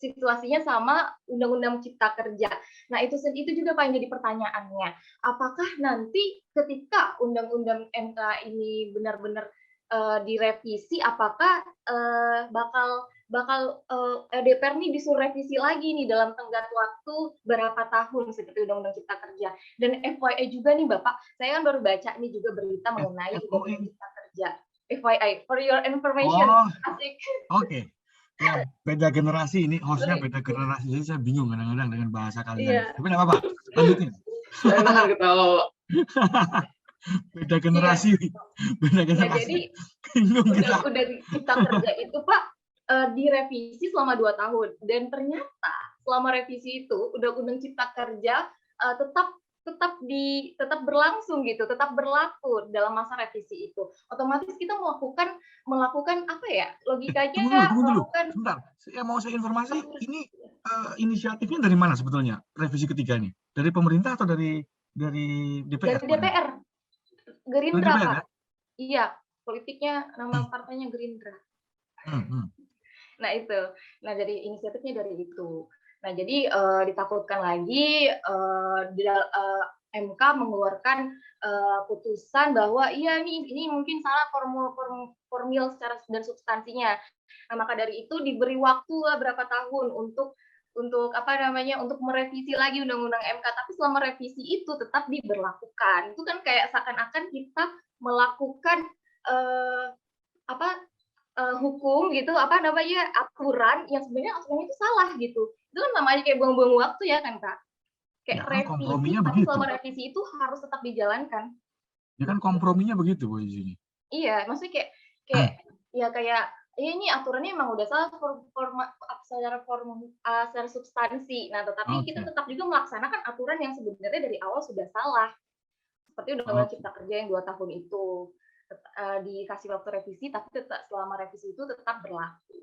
situasinya sama Undang-Undang Cipta Kerja. Nah, itu juga Pak yang jadi pertanyaannya. Apakah nanti ketika Undang-Undang MK ini benar-benar direvisi, apakah bakal DPR nih disuruh revisi lagi nih dalam tenggat waktu berapa tahun seperti Undang-Undang Cipta Kerja. Dan FYI juga nih Bapak, saya kan baru baca nih juga berita mengenai Undang-Undang Cipta Kerja. FYI, for your information. Asik. Oke. Ya, beda generasi ini, hostnya beda generasi, jadi saya bingung kadang-kadang dengan bahasa kalian. Tapi nggak apa-apa, lanjutin. Saya ketawa. Beda generasi, beda generasi. Jadi, Undang-Undang Cipta Kerja itu Pak direvisi selama 2 tahun, dan ternyata selama revisi itu Undang-Undang Cipta Kerja tetap berlangsung gitu, tetap berlaku dalam masa revisi itu. Otomatis kita melakukan apa ya? Logikanya Tunggu dulu. Sebentar. Saya informasi ini inisiatifnya dari mana sebetulnya revisi ketiga ini? Dari pemerintah atau dari DPR? Dari DPR. Gerindra, DPR, Pak. ya? Iya, politiknya nama partainya Gerindra. Nah, itu. Nah, jadi inisiatifnya dari itu. Nah, jadi ditakutkan lagi MK mengeluarkan putusan bahwa iya ini mungkin salah formil secara dan substansinya. Nah, maka dari itu diberi waktu berapa tahun untuk merevisi lagi Undang-Undang MK. Tapi selama revisi itu tetap diberlakukan. Itu kan kayak seakan-akan kita melakukan hukum gitu, aturan yang sebenarnya itu salah gitu. Itu kan namanya kayak buang-buang waktu ya kan Kak? Kayak ya, revisi, tapi selama revisi itu harus tetap dijalankan. Ya kan komprominya begitu Bu di sini. Iya, maksudnya kayak ini aturannya emang udah salah secara substansi. Nah, tetapi kita tetap juga melaksanakan aturan yang sebenarnya dari awal sudah salah. Seperti Undang-Undang Cipta Kerja yang 2 tahun itu. Dikasih waktu revisi, tapi tetap selama revisi itu tetap berlaku.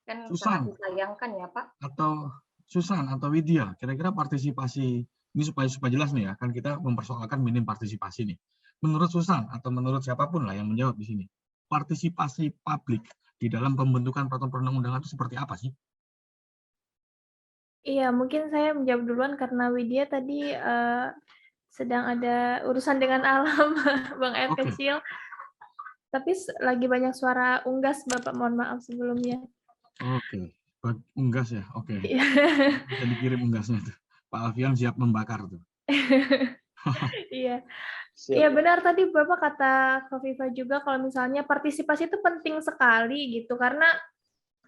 Kan sangat disayangkan ya Pak. Atau Susan atau Widya, kira-kira partisipasi ini supaya jelas nih ya, kan kita mempersoalkan minim partisipasi nih. Menurut Susan atau menurut siapapun lah yang menjawab di sini, partisipasi publik di dalam pembentukan peraturan perundang-undangan itu seperti apa sih? Iya, mungkin saya menjawab duluan karena Widya tadi sedang ada urusan dengan alam, Bang Air Oke. kecil. Tapi lagi banyak suara unggas, Bapak. Mohon maaf sebelumnya. Oke, unggas ya. Oke. Iya. Bisa dikirim unggasnya tuh. Pak Alfian siap membakar tuh. Iya. Siap. Iya benar tadi Bapak kata Kofifa juga kalau misalnya partisipasi itu penting sekali gitu karena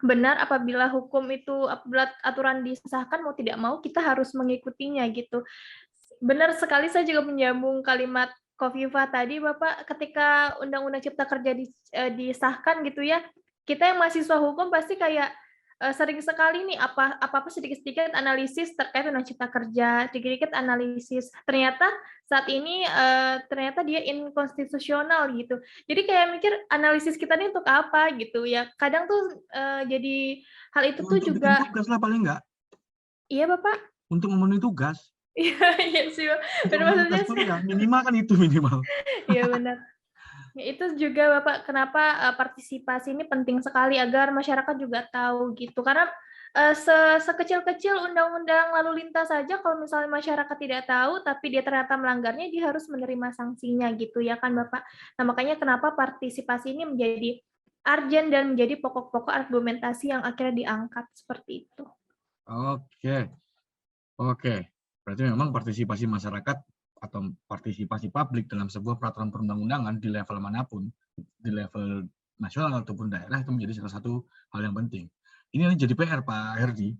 benar apabila hukum itu apabila aturan disahkan mau tidak mau kita harus mengikutinya gitu. Benar sekali saya juga menyambung kalimat Kofifa tadi Bapak ketika Undang-Undang Cipta Kerja disahkan gitu ya. Kita yang mahasiswa hukum pasti kayak sering sekali nih apa sedikit-sedikit analisis terkait Undang Cipta Kerja, sedikit-sedikit analisis. Ternyata saat ini ternyata dia inkonstitusional gitu. Jadi kayak mikir analisis kita ini untuk apa gitu ya. Kadang tuh jadi hal itu tuh Untuk juga. bikin tugas lah paling enggak. Iya Bapak. Untuk memenuhi tugas. Iya sih. Benar maksudnya. Minimal kan itu minimal. Iya benar. Ya, itu juga Bapak kenapa partisipasi ini penting sekali agar masyarakat juga tahu gitu karena sekecil-kecil undang-undang lalu lintas saja kalau misalnya masyarakat tidak tahu tapi dia ternyata melanggarnya dia harus menerima sanksinya gitu ya kan Bapak. Nah makanya kenapa partisipasi ini menjadi urgent dan menjadi pokok-pokok argumentasi yang akhirnya diangkat seperti itu. Oke. Berarti memang partisipasi masyarakat atau partisipasi publik dalam sebuah peraturan perundang-undangan di level manapun, di level nasional ataupun daerah itu menjadi salah satu hal yang penting. Ini jadi PR Pak Herdi,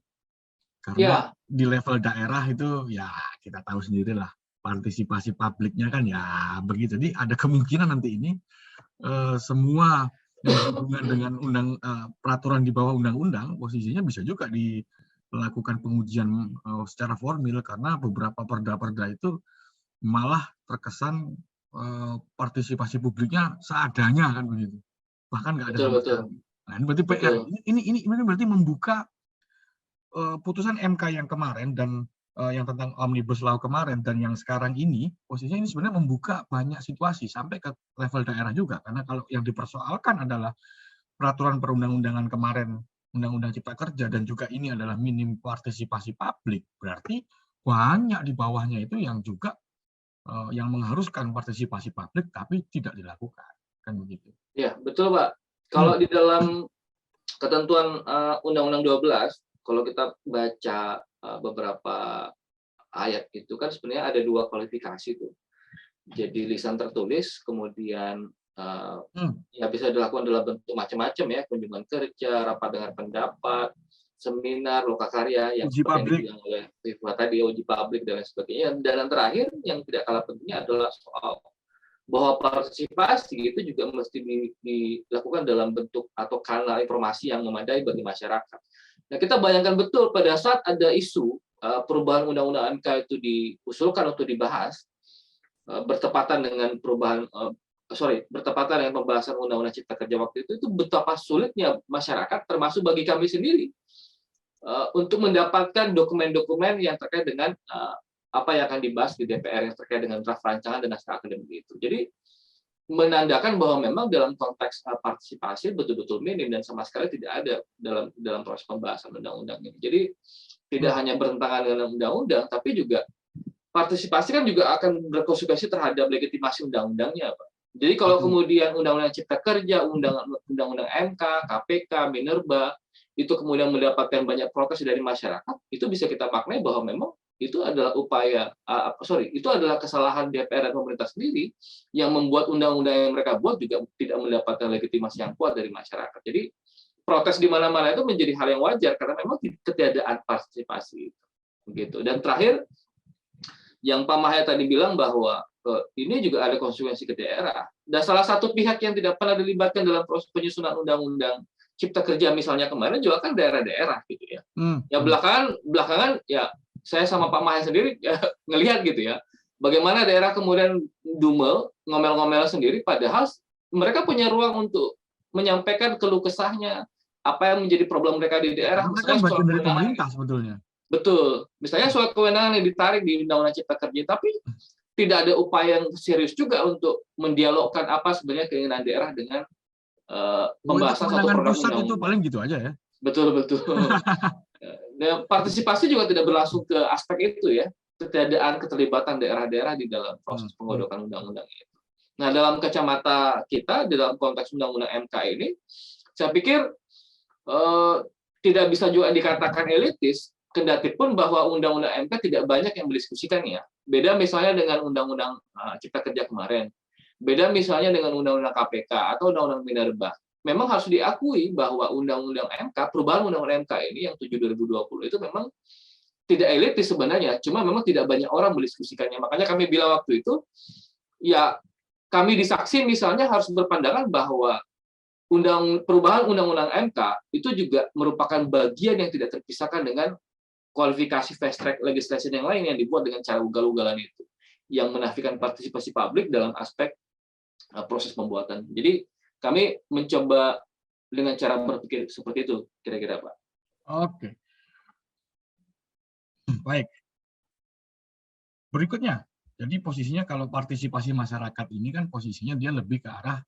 karena di level daerah itu ya kita tahu sendirilah partisipasi publiknya kan ya begitu. Jadi ada kemungkinan nanti ini semua yang berhubungan dengan peraturan di bawah undang-undang posisinya bisa juga dilakukan pengujian secara formil karena beberapa perda-perda itu malah terkesan partisipasi publiknya seadanya kan begitu, bahkan nggak ada sama sekali. Nah ini berarti PR. Ini berarti membuka putusan MK yang kemarin dan yang tentang Omnibus Law kemarin dan yang sekarang ini posisinya ini sebenarnya membuka banyak situasi sampai ke level daerah juga karena kalau yang dipersoalkan adalah peraturan perundang-undangan kemarin Undang-Undang Cipta Kerja dan juga ini adalah minim partisipasi publik berarti banyak di bawahnya itu yang juga yang mengharuskan partisipasi publik tapi tidak dilakukan kan begitu. Ya betul Pak. Kalau di dalam ketentuan Undang-Undang 12 kalau kita baca beberapa ayat itu kan sebenarnya ada dua kualifikasi tuh. Jadi lisan tertulis kemudian ya bisa dilakukan dalam bentuk macam-macam ya kunjungan kerja, rapat dengar pendapat, seminar, lokakarya yang seperti yang dibilang oleh Viva tadi, uji publik dan lain sebagainya. Dan yang terakhir yang tidak kalah pentingnya adalah soal bahwa partisipasi itu juga mesti dilakukan dalam bentuk atau kanal informasi yang memadai bagi masyarakat. Nah kita bayangkan betul pada saat ada isu perubahan Undang-Undang MK itu diusulkan untuk dibahas bertepatan dengan bertepatan dengan pembahasan Undang-Undang Cipta Kerja waktu itu betapa sulitnya masyarakat termasuk bagi kami sendiri untuk mendapatkan dokumen-dokumen yang terkait dengan apa yang akan dibahas di DPR yang terkait dengan draft rancangan dan naskah akademik itu. Jadi menandakan bahwa memang dalam konteks partisipasi betul-betul minim dan sama sekali tidak ada dalam proses pembahasan undang-undang ini. Jadi tidak hanya bertentangan dengan undang-undang, tapi juga partisipasi kan juga akan berkonsekuensi terhadap legitimasi undang-undangnya, Pak. Jadi kalau kemudian Undang-Undang Cipta Kerja, Undang-Undang MK, KPK, Minerba itu kemudian mendapatkan banyak protes dari masyarakat, itu bisa kita maknai bahwa memang itu adalah itu adalah kesalahan DPR dan pemerintah sendiri yang membuat undang-undang yang mereka buat juga tidak mendapatkan legitimasi yang kuat dari masyarakat. Jadi protes di mana-mana itu menjadi hal yang wajar karena memang ketiadaan partisipasi begitu. Dan terakhir yang Pak Mahya tadi bilang bahwa ini juga ada konsekuensi ke daerah. Dan salah satu pihak yang tidak pernah dilibatkan dalam proses penyusunan undang-undang Cipta Kerja misalnya kemarin juga kan daerah-daerah gitu ya. Ya belakangan ya saya sama Pak Mahya sendiri ya, ngelihat gitu ya. Bagaimana daerah kemudian dumel, ngomel-ngomel sendiri padahal mereka punya ruang untuk menyampaikan keluh kesahnya, apa yang menjadi problem mereka di daerah. Mereka kan bagian dari pemerintah sebetulnya. Betul. Misalnya soal kewenangan yang ditarik di Undang-Undang Cipta Kerja, tapi tidak ada upaya yang serius juga untuk mendialogkan apa sebenarnya keinginan daerah dengan pembahasan satu kewenangan program pusat itu undang-undang. paling gitu aja ya. Betul. Dan partisipasi juga tidak berlangsung ke aspek itu ya, ketiadaan keterlibatan daerah-daerah di dalam proses penggodokan undang-undang itu. Nah, dalam kacamata kita, dalam konteks undang-undang MK ini, saya pikir tidak bisa juga dikatakan elitis, kendati pun bahwa undang-undang MK tidak banyak yang mendiskusikannya. Beda misalnya dengan undang-undang Cipta Kerja kemarin, beda misalnya dengan undang-undang KPK atau undang-undang Minerba. Memang harus diakui bahwa undang-undang MK, perubahan undang-undang MK ini yang 7/2020 itu memang tidak elitis sebenarnya, cuma memang tidak banyak orang mendiskusikannya. Makanya kami bilang waktu itu, ya kami di Saksi misalnya harus berpandangan bahwa perubahan undang-undang MK itu juga merupakan bagian yang tidak terpisahkan dengan kualifikasi fast track legislation yang lain yang dibuat dengan cara ugal-ugalan itu, yang menafikan partisipasi publik dalam aspek proses pembuatan. Jadi kami mencoba dengan cara berpikir seperti itu, kira-kira Pak. Oke. Baik. Berikutnya, jadi posisinya kalau partisipasi masyarakat ini kan posisinya dia lebih ke arah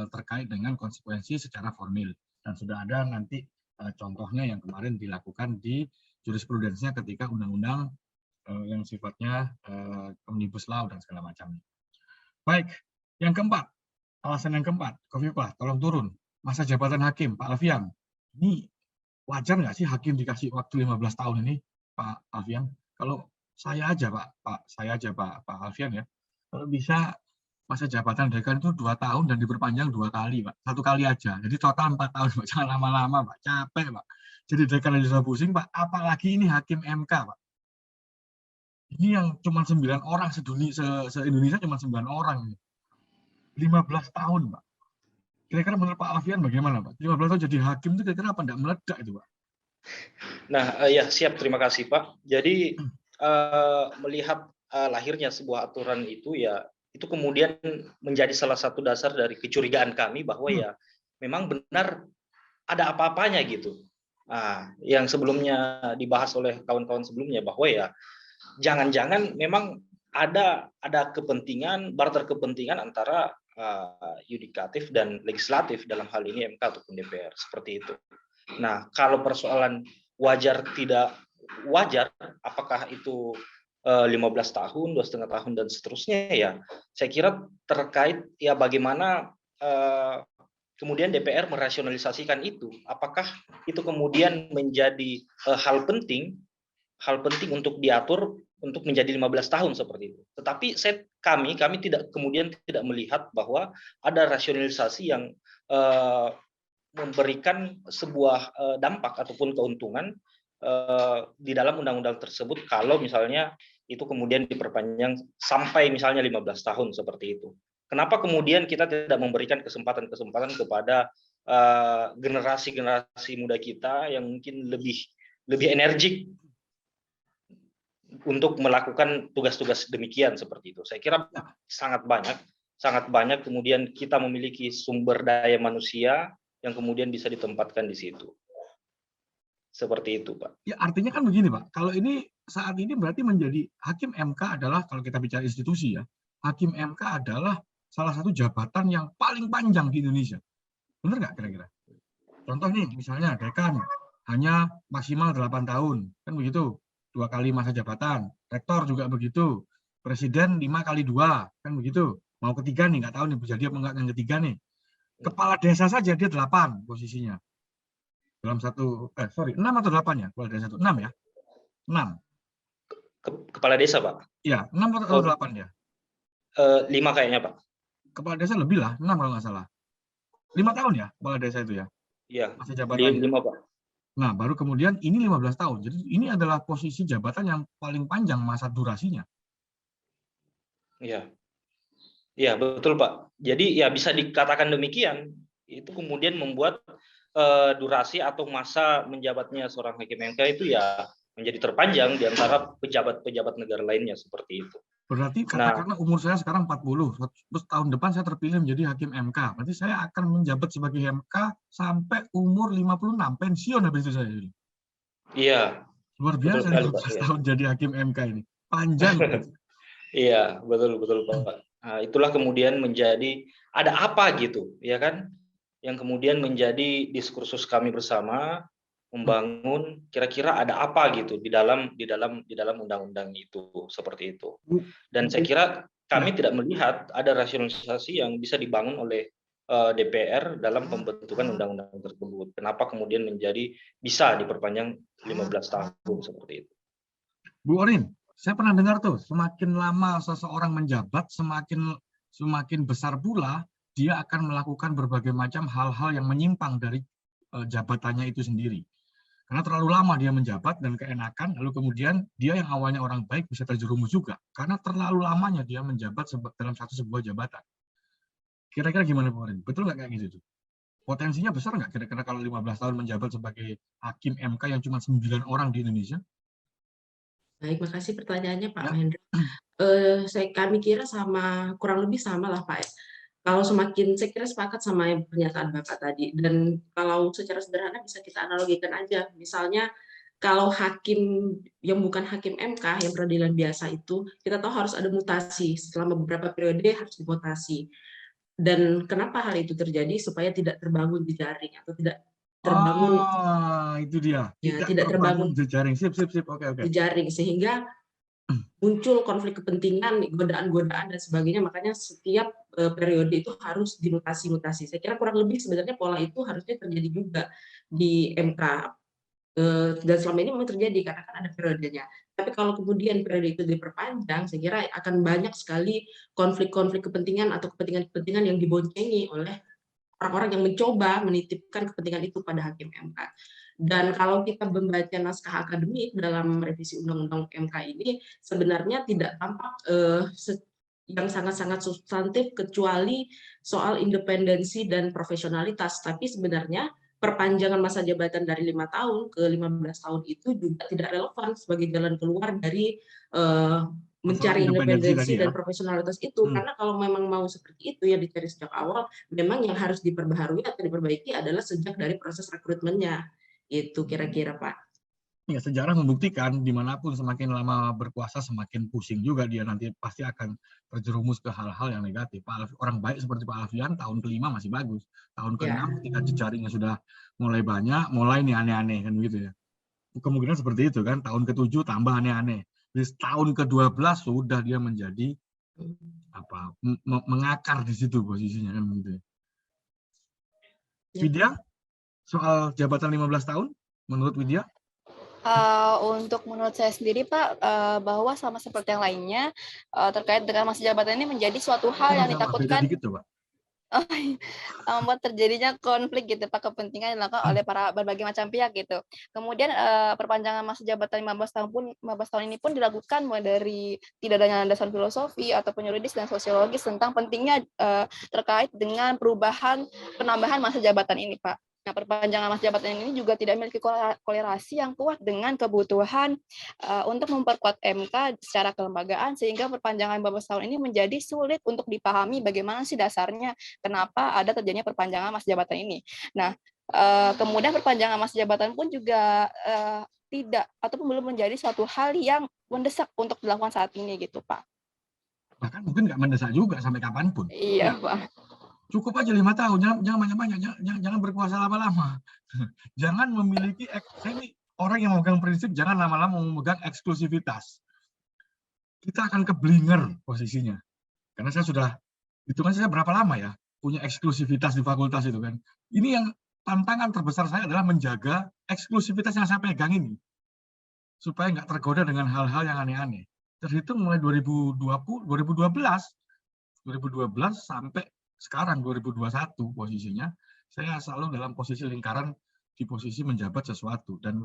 terkait dengan konsekuensi secara formil. Dan sudah ada nanti contohnya yang kemarin dilakukan di jurisprudensinya ketika undang-undang yang sifatnya omnibus law dan segala macam. Baik, yang keempat. Alasan yang keempat, Khofifah, tolong turun. Masa jabatan hakim, Pak Alfian. Ini wajar nggak sih hakim dikasih waktu 15 tahun ini, Pak Alfian? Kalau saya aja, Pak Alfian ya. Kalau bisa masa jabatan dekan itu 2 tahun dan diperpanjang 2 kali, Pak. 1 kali aja. Jadi total 4 tahun, Pak. Jangan lama-lama, Pak. Capek, Pak. Jadi dekan aja pusing, Pak. Apalagi ini hakim MK, Pak. Ini yang cuma 9 orang se-Indonesia cuma 9 orang. 15 tahun, Pak. Kira-kira menurut Pak Alfian bagaimana, Pak? 15 tahun jadi hakim itu kira-kira apa enggak meledak itu, Pak? Nah, ya siap, terima kasih, Pak. Jadi melihat lahirnya sebuah aturan itu ya, itu kemudian menjadi salah satu dasar dari kecurigaan kami bahwa ya memang benar ada apa-apanya gitu. Nah, yang sebelumnya dibahas oleh kawan-kawan sebelumnya bahwa ya jangan-jangan memang ada kepentingan, barter kepentingan antara yudikatif dan legislatif dalam hal ini MK ataupun DPR seperti itu. Nah, kalau persoalan wajar tidak wajar, apakah itu 15 tahun, 2,5 tahun dan seterusnya ya, saya kira terkait ya bagaimana kemudian DPR merasionalisasikan itu. Apakah itu kemudian menjadi hal penting untuk diatur untuk menjadi 15 tahun seperti itu. Tetapi kami kemudian tidak melihat bahwa ada rasionalisasi yang memberikan sebuah dampak ataupun keuntungan di dalam undang-undang tersebut kalau misalnya itu kemudian diperpanjang sampai misalnya 15 tahun seperti itu. Kenapa kemudian kita tidak memberikan kesempatan-kesempatan kepada generasi muda kita yang mungkin lebih energik untuk melakukan tugas-tugas demikian seperti itu. Saya kira sangat banyak kemudian kita memiliki sumber daya manusia yang kemudian bisa ditempatkan di situ. Seperti itu, Pak. Ya, artinya kan begini, Pak. Kalau ini saat ini berarti menjadi hakim MK adalah, kalau kita bicara institusi ya, hakim MK adalah salah satu jabatan yang paling panjang di Indonesia. Benar nggak kira-kira? Contoh nih, misalnya dekan hanya maksimal 8 tahun, kan begitu. 2 kali masa jabatan, rektor juga begitu, presiden 5 kali 2, kan begitu. Mau ketiga nih, nggak tahu nih bisa dia apa enggak yang ketiga nih. Kepala desa saja dia 8 posisinya. Dalam 6 atau 8 ya, kepala desa itu 6 ya? 6. Kepala desa, Pak? Iya, 6 atau 8 ya? 5 kayaknya, Pak. Kepala desa lebih lah, 6 kalau nggak salah. 5 tahun ya kepala desa itu ya? Iya, masa jabatan 5, Pak. Nah, baru kemudian ini 15 tahun. Jadi ini adalah posisi jabatan yang paling panjang masa durasinya. Iya. Iya, betul, Pak. Jadi ya bisa dikatakan demikian. Itu kemudian membuat durasi atau masa menjabatnya seorang hakim MK itu ya menjadi terpanjang di antara pejabat-pejabat negara lainnya seperti itu. Berarti katakanlah umur saya sekarang 40, terus tahun depan saya terpilih menjadi hakim MK. Berarti saya akan menjabat sebagai MK sampai umur 56, pensiun habis itu saya. Iya. Luar biasa 15 tahun jadi hakim MK ini. Panjang. Iya, betul Pak. Nah, itulah kemudian menjadi ada apa gitu, ya kan? yang kemudian menjadi diskursus kami bersama membangun kira-kira ada apa gitu di dalam undang-undang itu, seperti itu. Dan saya kira kami tidak melihat ada rasionalisasi yang bisa dibangun oleh DPR dalam pembentukan undang-undang tersebut. Kenapa kemudian bisa diperpanjang 15 tahun seperti itu. Bu Orin, saya pernah dengar tuh, semakin lama seseorang menjabat, semakin besar pula dia akan melakukan berbagai macam hal-hal yang menyimpang dari jabatannya itu sendiri. Karena terlalu lama dia menjabat dan keenakan, lalu kemudian dia yang awalnya orang baik bisa terjerumus juga. Karena terlalu lamanya dia menjabat dalam sebuah jabatan. Kira-kira gimana Bu Orin? Betul nggak kayak gitu? Potensinya besar nggak kira-kira kalau 15 tahun menjabat sebagai hakim MK yang cuma 9 orang di Indonesia? Baik, makasih pertanyaannya Pak Ya. Mahendra. Kami kira kurang lebih sama lah Pak. Kalau saya kira sepakat sama pernyataan Bapak tadi. Dan kalau secara sederhana bisa kita analogikan aja. Misalnya kalau hakim yang bukan hakim MK, yang peradilan biasa itu, kita tahu harus ada mutasi. Selama beberapa periode harus dimutasi. Dan kenapa hal itu terjadi? Supaya tidak terbangun jejaring atau tidak terbangun. Itu dia. Ya, tidak terbangun jejaring. Sip. Oke. Jejaring, sehingga muncul konflik kepentingan, godaan-godaan dan sebagainya. Makanya setiap periode itu harus dimutasi-mutasi. Saya kira kurang lebih sebenarnya pola itu harusnya terjadi juga di MK. Dan selama ini memang terjadi karena kan ada periodenya. Tapi kalau kemudian periode itu diperpanjang, saya kira akan banyak sekali konflik-konflik kepentingan atau kepentingan-kepentingan yang diboncengi oleh orang-orang yang mencoba menitipkan kepentingan itu pada hakim MK. Dan kalau kita membaca naskah akademik dalam revisi Undang-Undang MK ini, sebenarnya tidak tampak yang sangat-sangat substantif kecuali soal independensi dan profesionalitas. Tapi sebenarnya perpanjangan masa jabatan dari 5 tahun ke 15 tahun itu juga tidak relevan sebagai jalan keluar dari mencari independensi dan profesionalitas itu. Karena kalau memang mau seperti itu yang dicari sejak awal, memang yang harus diperbaharui atau diperbaiki adalah sejak dari proses rekrutmennya. Itu kira-kira Pak. Ya, sejarah membuktikan dimanapun semakin lama berkuasa semakin pusing juga dia, nanti pasti akan terjerumus ke hal-hal yang negatif. Orang baik seperti Pak Alfian tahun ke-5 masih bagus, tahun ke-6 ketika jejaringnya sudah mulai banyak, mulai nih aneh-aneh kan begitu ya. Kemungkinan seperti itu kan, tahun ke-7 tambah aneh-aneh. Di tahun ke-12 sudah dia menjadi mengakar di situ posisinya kan begitu ya. Widya, soal jabatan 15 tahun menurut Widya? Untuk menurut saya sendiri Pak, bahwa sama seperti yang lainnya, terkait dengan masa jabatan ini menjadi suatu hal yang ditakutkan membuat terjadinya konflik gitu Pak, kepentingan yang dilakukan oleh berbagai macam pihak gitu. Kemudian perpanjangan masa jabatan 15 tahun ini pun dilakukan mulai dari tidak adanya landasan filosofi ataupun yuridis dan sosiologis tentang pentingnya terkait dengan penambahan masa jabatan ini Pak. Nah, perpanjangan masa jabatan ini juga tidak memiliki kolerasi yang kuat dengan kebutuhan untuk memperkuat MK secara kelembagaan, sehingga perpanjangan 15 tahun ini menjadi sulit untuk dipahami bagaimana sih dasarnya kenapa ada terjadinya perpanjangan masa jabatan ini. Nah, kemudian perpanjangan masa jabatan pun juga tidak ataupun belum menjadi suatu hal yang mendesak untuk dilakukan saat ini gitu Pak. Bahkan mungkin nggak mendesak juga sampai kapanpun. Iya Pak. Cukup aja 5 tahun, jangan banyak-banyak, jangan berkuasa lama-lama. Jangan memiliki, saya ini orang yang memegang prinsip jangan lama-lama memegang eksklusivitas. Kita akan keblinger posisinya. Karena saya sudah, hitungan saya berapa lama ya, punya eksklusivitas di fakultas itu kan. Ini yang tantangan terbesar saya adalah menjaga eksklusivitas yang saya pegang ini. Supaya nggak tergoda dengan hal-hal yang aneh-aneh. Terhitung mulai 2012 sampai sekarang 2021 posisinya, saya selalu dalam posisi lingkaran di posisi menjabat sesuatu, dan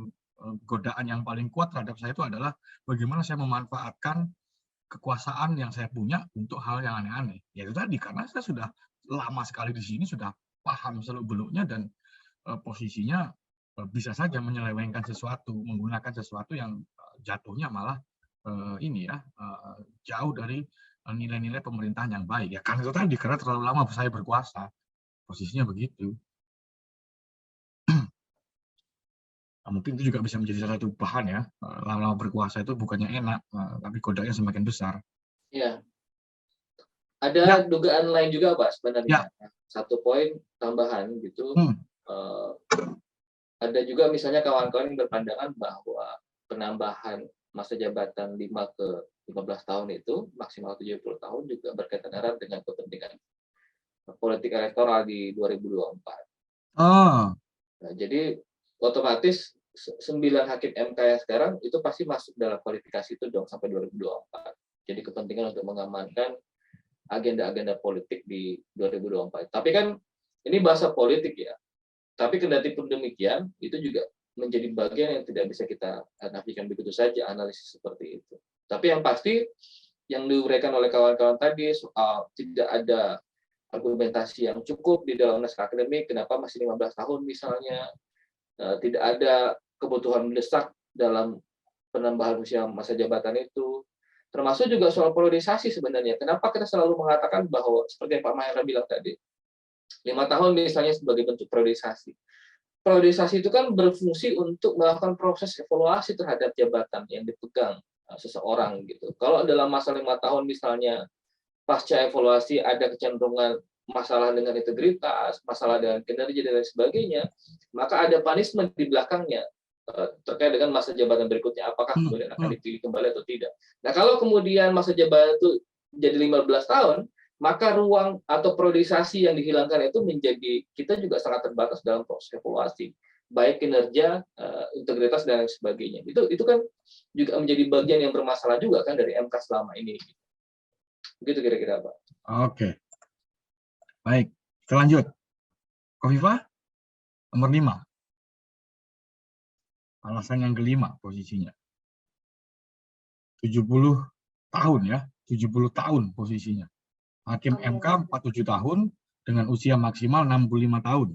godaan yang paling kuat terhadap saya itu adalah bagaimana saya memanfaatkan kekuasaan yang saya punya untuk hal yang aneh-aneh. Ya itu tadi, karena saya sudah lama sekali di sini, sudah paham seluk-beluknya, dan posisinya bisa saja menyelewengkan sesuatu, menggunakan sesuatu yang jatuhnya malah jauh dari nilai-nilai pemerintahan yang baik. Ya kan itu tadi, karena terlalu lama saya berkuasa, posisinya begitu. Nah, mungkin itu juga bisa menjadi salah satu bahan ya, lama-lama berkuasa itu bukannya enak, tapi godanya semakin besar. Ya. Ada dugaan lain juga Pak sebenarnya. satu poin tambahan gitu. Ada juga misalnya kawan-kawan yang berpandangan bahwa penambahan masa jabatan 5 ke 15 tahun itu maksimal 70 tahun juga berkaitan erat dengan kepentingan politik elektoral di 2024. Nah, jadi otomatis 9 hakim MK yang sekarang itu pasti masuk dalam kualifikasi itu dong sampai 2024. Jadi kepentingan untuk mengamankan agenda-agenda politik di 2024. Tapi kan ini bahasa politik ya. Tapi kendati pun demikian, itu juga menjadi bagian yang tidak bisa kita nafikan begitu saja, analisis seperti itu. Tapi yang pasti, yang diuraikan oleh kawan-kawan tadi, soal tidak ada argumentasi yang cukup di dalam naskah akademik, kenapa masih 15 tahun misalnya, tidak ada kebutuhan mendesak dalam penambahan usia masa jabatan itu, termasuk juga soal polarisasi sebenarnya. Kenapa kita selalu mengatakan bahwa, seperti yang Pak Mahendra bilang tadi, 5 tahun misalnya sebagai bentuk priorisasi. Priorisasi itu kan berfungsi untuk melakukan proses evaluasi terhadap jabatan yang dipegang seseorang gitu. Kalau dalam masa 5 tahun misalnya pasca evaluasi ada kecenderungan masalah dengan integritas, masalah dengan kinerja dan lain sebagainya, maka ada punishment di belakangnya terkait dengan masa jabatan berikutnya, apakah kemudian akan dipilih kembali atau tidak. Nah, kalau kemudian masa jabatan itu jadi 15 tahun, maka ruang atau priorisasi yang dihilangkan itu menjadi, kita juga sangat terbatas dalam proses evaluasi, baik kinerja, integritas dan lain sebagainya. Itu kan juga menjadi bagian yang bermasalah juga kan dari MK selama ini. Begitu kira-kira, Pak. Oke. Baik, kita lanjut. Kofifa, nomor 5. Alasan yang kelima posisinya. 70 tahun ya, 70 tahun posisinya. Hakim MK 47 tahun dengan usia maksimal 65 tahun.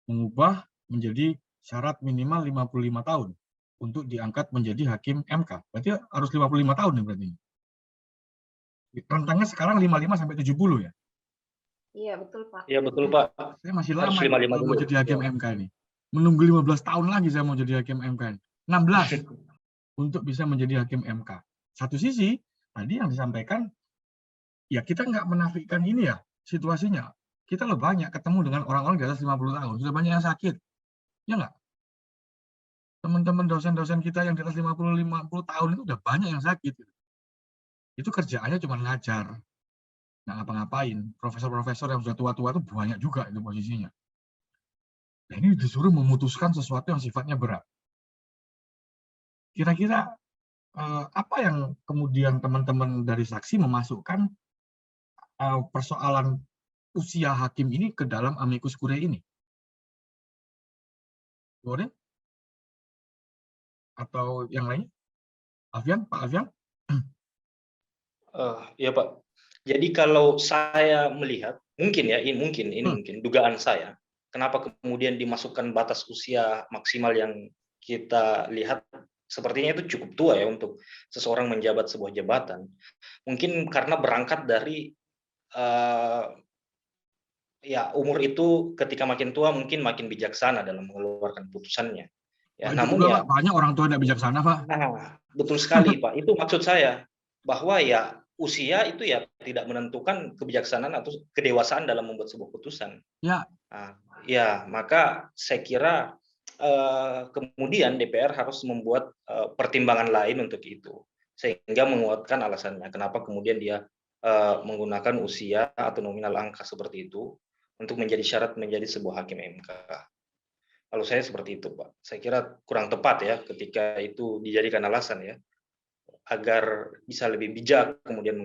Mengubah menjadi syarat minimal 55 tahun untuk diangkat menjadi hakim MK. Berarti harus 55 tahun nih berarti. Rentangnya sekarang 55 sampai 70 ya? Iya, betul, Pak. Iya, betul, Pak. Saya masih lama mau jadi hakim MK ini. Menunggu 15 tahun lagi saya mau jadi hakim MK ini. 16 untuk bisa menjadi hakim MK. Satu sisi, tadi yang disampaikan, ya kita nggak menafikan ini ya situasinya. Kita loh banyak ketemu dengan orang-orang di atas 50 tahun, sudah banyak yang sakit. Ya nggak? Teman-teman dosen-dosen kita yang di atas 50 tahun itu udah banyak yang sakit. Itu kerjaannya cuma ngajar. Nggak ngapa-ngapain. Profesor-profesor yang sudah tua-tua itu banyak juga itu posisinya. Nah, ini disuruh memutuskan sesuatu yang sifatnya berat. Kira-kira apa yang kemudian teman-teman dari saksi memasukkan persoalan usia hakim ini ke dalam amicus curiae ini? Boleh? Atau yang lain? Alfian, Pak Alfian? Ya Pak. Jadi kalau saya melihat, mungkin ya, ini mungkin dugaan saya, kenapa kemudian dimasukkan batas usia maksimal yang kita lihat sepertinya itu cukup tua ya untuk seseorang menjabat sebuah jabatan. Mungkin karena berangkat dari ya umur itu ketika makin tua mungkin makin bijaksana dalam mengeluarkan putusannya. Ya, namun juga, ya Pak, banyak orang tua tidak bijaksana, Pak. Nah, betul sekali, Pak. Itu maksud saya bahwa ya usia itu ya tidak menentukan kebijaksanaan atau kedewasaan dalam membuat sebuah putusan. Ya. Nah, ya, maka saya kira kemudian DPR harus membuat pertimbangan lain untuk itu, sehingga menguatkan alasannya kenapa kemudian dia menggunakan usia atau nominal angka seperti itu untuk menjadi syarat menjadi sebuah hakim MK. Kalau saya seperti itu, Pak. Saya kira kurang tepat ya ketika itu dijadikan alasan ya, agar bisa lebih bijak kemudian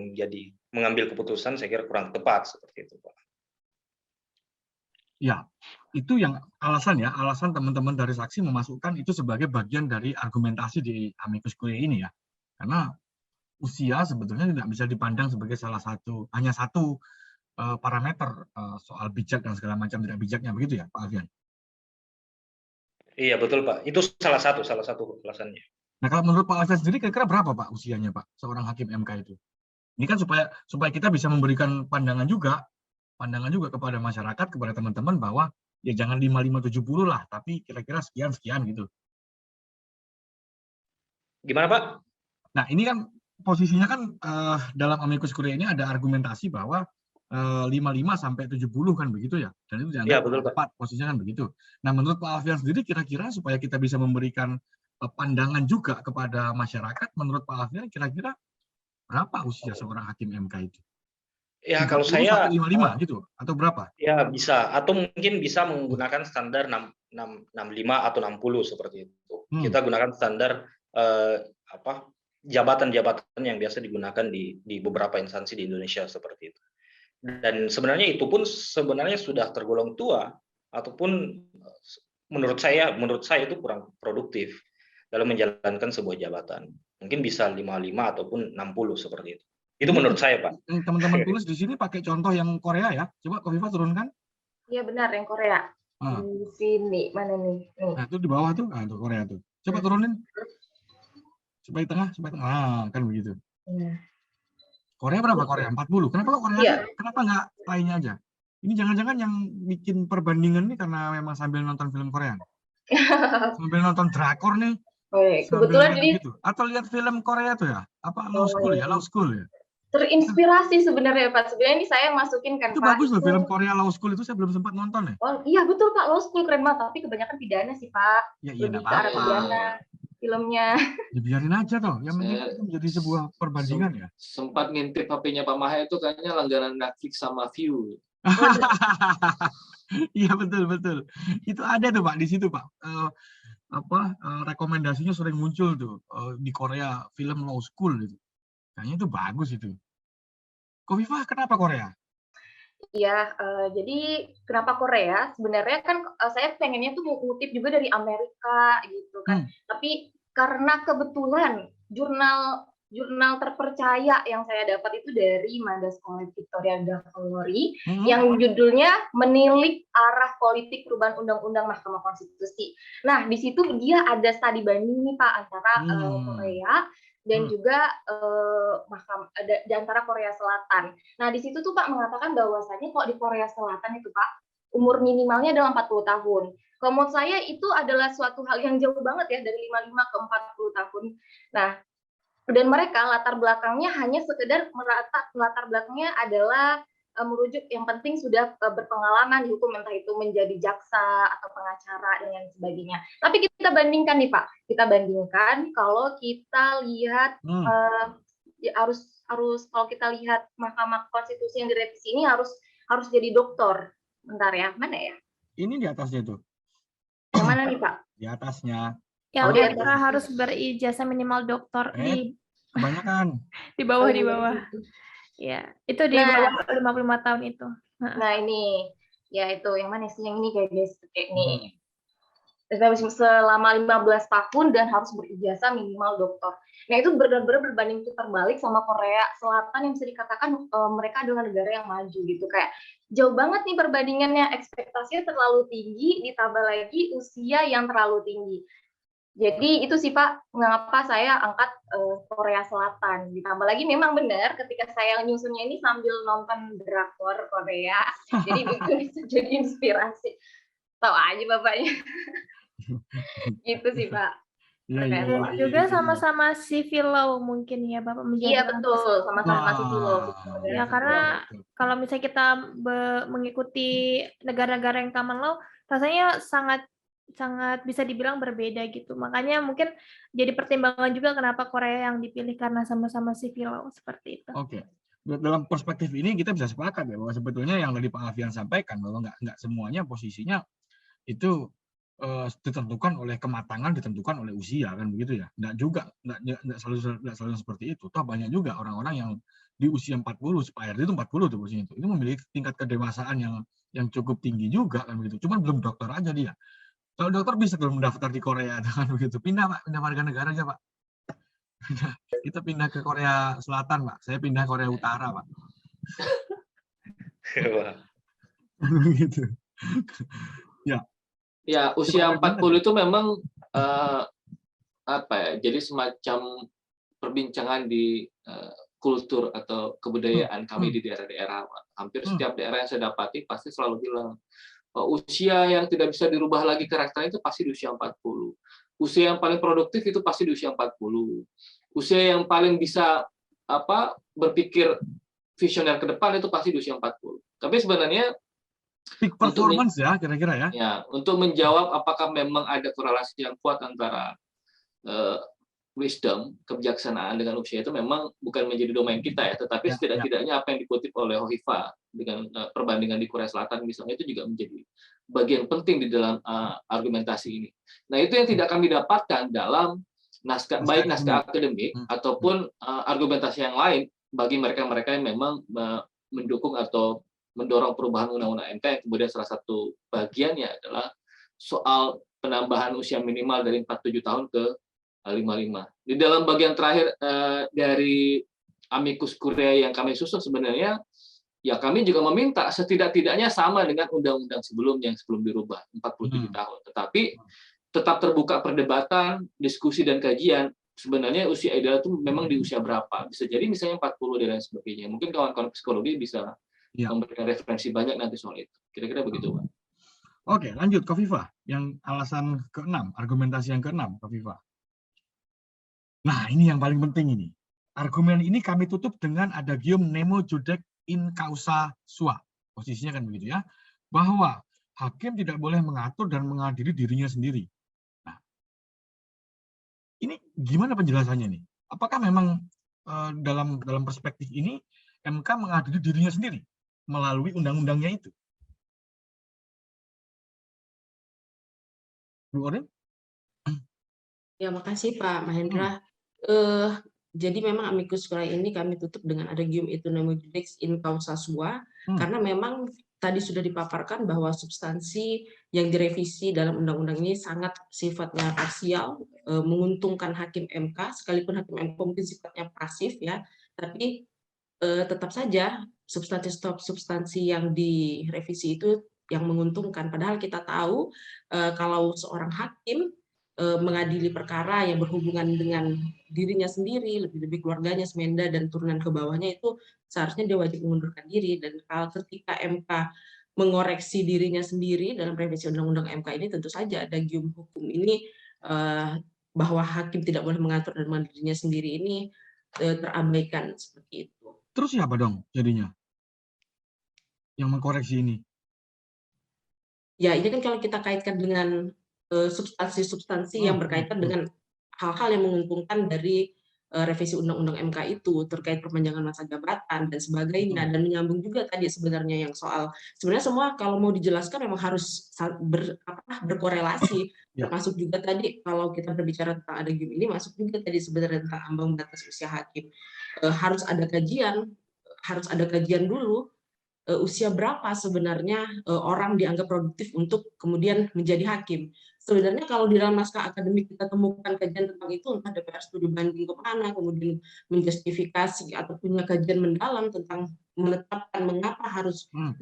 mengambil keputusan. Saya kira kurang tepat seperti itu, Pak. Ya, itu yang alasan ya, alasan teman-teman dari saksi memasukkan itu sebagai bagian dari argumentasi di amicus curiae ini ya. Karena usia sebetulnya tidak bisa dipandang sebagai hanya satu parameter soal bijak dan segala macam tidak bijaknya, begitu ya, Pak Alfian? Iya betul, Pak. Itu salah satu alasannya. Nah, kalau menurut Pak Alfian sendiri kira-kira berapa, Pak, usianya, Pak, seorang hakim MK itu? Ini kan supaya kita bisa memberikan pandangan juga kepada masyarakat, kepada teman-teman bahwa ya jangan 55-70 lah, tapi kira-kira sekian gitu. Gimana, Pak? Nah, ini kan posisinya kan dalam amicus curiae ini ada argumentasi bahwa 55 sampai 70 kan begitu ya, dan itu Iya, betul, Pak. tepat posisinya kan begitu. Nah, menurut Pak Alfian sendiri kira-kira supaya kita bisa memberikan pandangan juga kepada masyarakat, menurut Pak Alfian kira-kira berapa usia seorang hakim MK itu? Ya, kalau 30 saya sampai 55 gitu atau berapa? ya bisa, atau mungkin bisa menggunakan standar 65 atau 60 seperti itu. Kita gunakan standar jabatan-jabatan yang biasa digunakan di beberapa instansi di Indonesia seperti itu. Dan sebenarnya itu pun sebenarnya sudah tergolong tua, ataupun menurut saya itu kurang produktif dalam menjalankan sebuah jabatan. Mungkin bisa 55 ataupun 60 seperti itu. Itu menurut saya, Pak. Teman-teman tulis di sini pakai contoh yang Korea ya. Coba Kofifa turunkan. Iya benar, yang Korea. Di sini, mana nih? Nah, itu di bawah tuh, itu Korea tuh. Coba turunin. Sampai tengah. Kan begitu. Korea berapa? Korea 40. Kenapa kok Korea? Kenapa nggak lainnya aja? Ini jangan-jangan yang bikin perbandingan nih karena memang sambil nonton film Korea. Sambil nonton drakor nih. Kebetulan ini gitu. Atau lihat film Korea tuh ya? Apa Law School ya? Law School ya? Terinspirasi sebenarnya Pak. Sebenarnya ini saya masukin kan itu Pak. Bagus loh film Korea Law School itu, saya belum sempat nonton ya. Oh iya betul Pak, Law School keren banget, tapi kebanyakan pidana sih Pak. Ya iya lebih ke arah pidana filmnya. Ya biarin aja toh, yang penting itu menjadi sebuah perbandingan ya. Sempat ngintip HP-nya Pak Maha itu kayaknya langganan Netflix sama View. Iya betul. Itu ada tuh Pak di situ Pak. Rekomendasinya sering muncul tuh di Korea film Law School gitu. Kayaknya itu bagus itu. Kofifa kenapa Korea? Iya, jadi kenapa Korea? Sebenarnya kan saya pengennya tuh ngutip juga dari Amerika gitu kan. Tapi karena kebetulan jurnal terpercaya yang saya dapat itu dari Mandas College Victoria Gallery yang judulnya Menilik Arah Politik Perubahan Undang-Undang Mahkamah Konstitusi. Nah, di situ dia ada studi banding nih Pak antara Korea dan juga di antara Korea Selatan. Nah, di situ tuh Pak mengatakan bahwasanya kok di Korea Selatan itu Pak umur minimalnya adalah 40 tahun. Kalau menurut saya itu adalah suatu hal yang jauh banget ya, dari 55 ke 40 tahun. Nah, dan mereka latar belakangnya hanya sekedar latar belakangnya adalah merujuk yang penting sudah berpengalaman di hukum, entah itu menjadi jaksa atau pengacara dan sebagainya. Tapi kita bandingkan nih Pak, kalau kita lihat ya harus kalau kita lihat Mahkamah Konstitusi yang direvisi ini harus jadi doktor. Bentar ya, mana ya? Ini di atasnya tuh. Yang mana nih Pak? Di atasnya. Yang harus berijazah minimal doktor kebanyakan. Di bawah. Ya, itu di bawah 55 tahun itu. Nah, ini ya itu yang mana sih? Yang ini kayak ini. Selama 15 tahun dan harus berijazah minimal doktor. Nah, itu benar-benar berbanding terbalik sama Korea Selatan yang bisa dikatakan mereka adalah negara yang maju gitu. Kayak jauh banget nih perbandingannya, ekspektasinya terlalu tinggi ditambah lagi usia yang terlalu tinggi. Jadi itu sih Pak, mengapa saya angkat Korea Selatan. Ditambah lagi memang benar ketika saya nyusunnya ini sambil nonton drakor Korea, jadi itu bisa jadi inspirasi. Tahu aja Bapaknya. Gitu sih Pak. Ya. Juga sama-sama civil law mungkin ya Bapak menjadi. Iya betul, sama-sama civil law. Ya karena kalau misalnya kita mengikuti negara-negara yang common law, rasanya sangat bisa dibilang berbeda gitu. Makanya mungkin jadi pertimbangan juga kenapa Korea yang dipilih karena sama-sama civil law seperti itu. Oke. Dalam perspektif ini kita bisa sepakat ya bahwa sebetulnya yang tadi Pak Alfian sampaikan bahwa nggak semuanya posisinya itu ditentukan oleh kematangan, ditentukan oleh usia kan begitu ya. Nggak selalu seperti itu. Toh banyak juga orang-orang yang di usia 40, Pak Herdi itu 40 tuh posisinya itu memiliki tingkat kedewasaan yang cukup tinggi juga kan begitu. Cuman belum dokter aja dia. Kalau dokter bisa belum mendaftar di Korea kan begitu. Pindah warga negara aja Pak. Kita pindah ke Korea Selatan Pak. Saya pindah ke Korea Utara Pak. Begitu. Ya. Ya, usia 40 itu memang jadi semacam perbincangan di kultur atau kebudayaan kami di daerah-daerah. Hampir setiap daerah yang saya dapati pasti selalu bilang usia yang tidak bisa dirubah lagi karakternya itu pasti di usia 40. Usia yang paling produktif itu pasti di usia 40. Usia yang paling bisa berpikir visioner ke depan itu pasti di usia 40. Tapi sebenarnya Peak performance ya kira-kira ya. ya, untuk menjawab apakah memang ada korelasi yang kuat antara wisdom, kebijaksanaan dengan usia itu memang bukan menjadi domain kita ya, tetapi setidak-tidaknya apa yang dikutip oleh Hovifa dengan perbandingan di Korea Selatan misalnya itu juga menjadi bagian penting di dalam argumentasi ini. Nah, itu yang tidak kami dapatkan dalam naskah, baik naskah akademik ataupun argumentasi yang lain bagi mereka-mereka yang memang mendukung atau mendorong perubahan undang-undang MK yang kemudian salah satu bagiannya adalah soal penambahan usia minimal dari 47 tahun ke 55. Di dalam bagian terakhir dari amicus curiae yang kami susun sebenarnya, ya kami juga meminta setidak-tidaknya sama dengan undang-undang sebelumnya yang sebelum dirubah 47 tahun. Tetapi tetap terbuka perdebatan, diskusi dan kajian. Sebenarnya usia ideal itu memang di usia berapa? Bisa jadi misalnya 40 dan lain sebagainya. Mungkin kawan-kawan psikologi bisa memberikan referensi banyak nanti soal itu. Kira-kira begitu, Pak. Oke, lanjut Kofifa. Yang alasan ke-6, argumentasi yang ke-6, Kofifa. Nah, ini yang paling penting ini. Argumen ini kami tutup dengan adagium nemo judec in causa sua. Posisinya kan begitu ya. Bahwa hakim tidak boleh mengatur dan mengadili dirinya sendiri. Nah, ini gimana penjelasannya nih? Apakah memang dalam perspektif ini MK mengadili dirinya sendiri melalui undang-undangnya itu? Bu Orin? Ya, makasih Pak Mahendra. Jadi memang amicus curiae ini kami tutup dengan adagium et nemo judex in causa sua, karena memang tadi sudah dipaparkan bahwa substansi yang direvisi dalam undang-undang ini sangat sifatnya parsial, menguntungkan hakim MK, sekalipun hakim MK mungkin sifatnya pasif ya, tapi tetap saja substansi yang direvisi itu yang menguntungkan. Padahal kita tahu kalau seorang hakim mengadili perkara yang berhubungan dengan dirinya sendiri, lebih-lebih keluarganya, semenda, dan turunan ke bawahnya itu seharusnya dia wajib mengundurkan diri. Dan kalau ketika MK mengoreksi dirinya sendiri dalam revisi undang-undang MK ini, tentu saja adagium hukum ini bahwa hakim tidak boleh mengatur dan mengadili dirinya sendiri ini terabaikan seperti itu. Terus siapa dong jadinya yang mengkoreksi ini? Ya, ini kan kalau kita kaitkan dengan substansi-substansi yang berkaitan dengan hal-hal yang menguntungkan dari revisi undang-undang MK itu terkait perpanjangan masa jabatan dan sebagainya, dan menyambung juga tadi sebenarnya yang soal sebenarnya semua kalau mau dijelaskan memang harus berkorelasi, termasuk juga tadi kalau kita berbicara tentang adagium ini masuk juga tadi sebenarnya tentang ambang batas usia hakim. Harus ada kajian dulu usia berapa sebenarnya orang dianggap produktif untuk kemudian menjadi hakim. Sebenarnya kalau di dalam naskah akademik kita temukan kajian tentang itu, entah DPR studi banding kemana, kemudian menjustifikasi atau punya kajian mendalam tentang menetapkan mengapa harus 55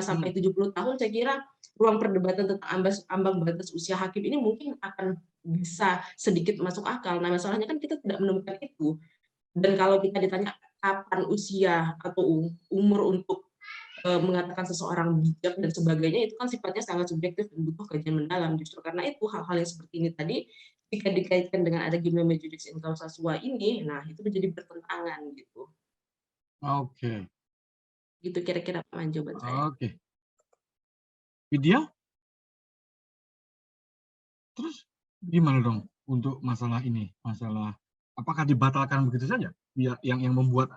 sampai 70 tahun, saya kira ruang perdebatan tentang ambang batas usia hakim ini mungkin akan bisa sedikit masuk akal. Nah, masalahnya kan kita tidak menemukan itu. Dan kalau kita ditanya kapan usia atau umur untuk mengatakan seseorang bijak dan sebagainya, itu kan sifatnya sangat subjektif dan butuh kajian mendalam. Justru karena itu hal-hal yang seperti ini tadi jika dikaitkan dengan adagium nemo judex in causa sua ini, nah itu menjadi bertentangan gitu. Oke. Gitu kira-kira jawaban saya. Oke. Widya? Terus gimana dong untuk masalah ini? Masalah apakah dibatalkan begitu saja? Yang membuat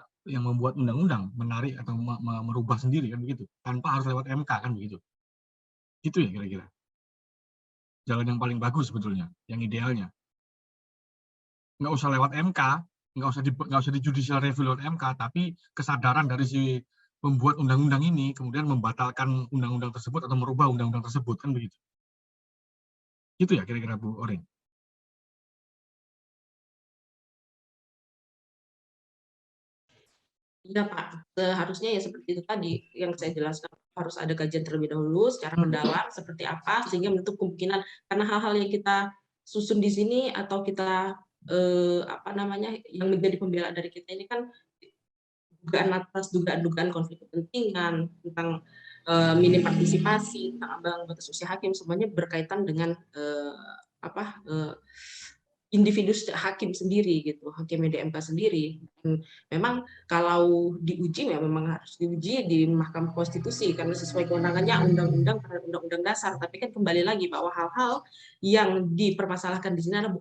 undang-undang menarik atau merubah sendiri kan begitu, tanpa harus lewat MK kan begitu. Itu ya kira-kira jalan yang paling bagus sebetulnya, yang idealnya. Nggak usah lewat MK, nggak usah di judicial review lewat MK, tapi kesadaran dari si pembuat undang-undang ini kemudian membatalkan undang-undang tersebut atau merubah undang-undang tersebut kan begitu. Itu ya kira-kira Bu Orin. Iya Pak, seharusnya ya seperti itu tadi yang saya jelaskan, harus ada kajian terlebih dahulu secara mendalam seperti apa sehingga menutup kemungkinan, karena hal-hal yang kita susun di sini atau kita yang menjadi pembelaan dari kita ini kan dugaan konflik kepentingan, tentang minim partisipasi, tentang ambang batas usia hakim, semuanya berkaitan dengan individu hakim sendiri gitu, hakim di MK sendiri. Memang kalau diuji ya memang harus diuji di Mahkamah Konstitusi karena sesuai kewenangannya undang-undang terhadap undang-undang dasar. Tapi kan kembali lagi bahwa hal-hal yang dipermasalahkan di sini adalah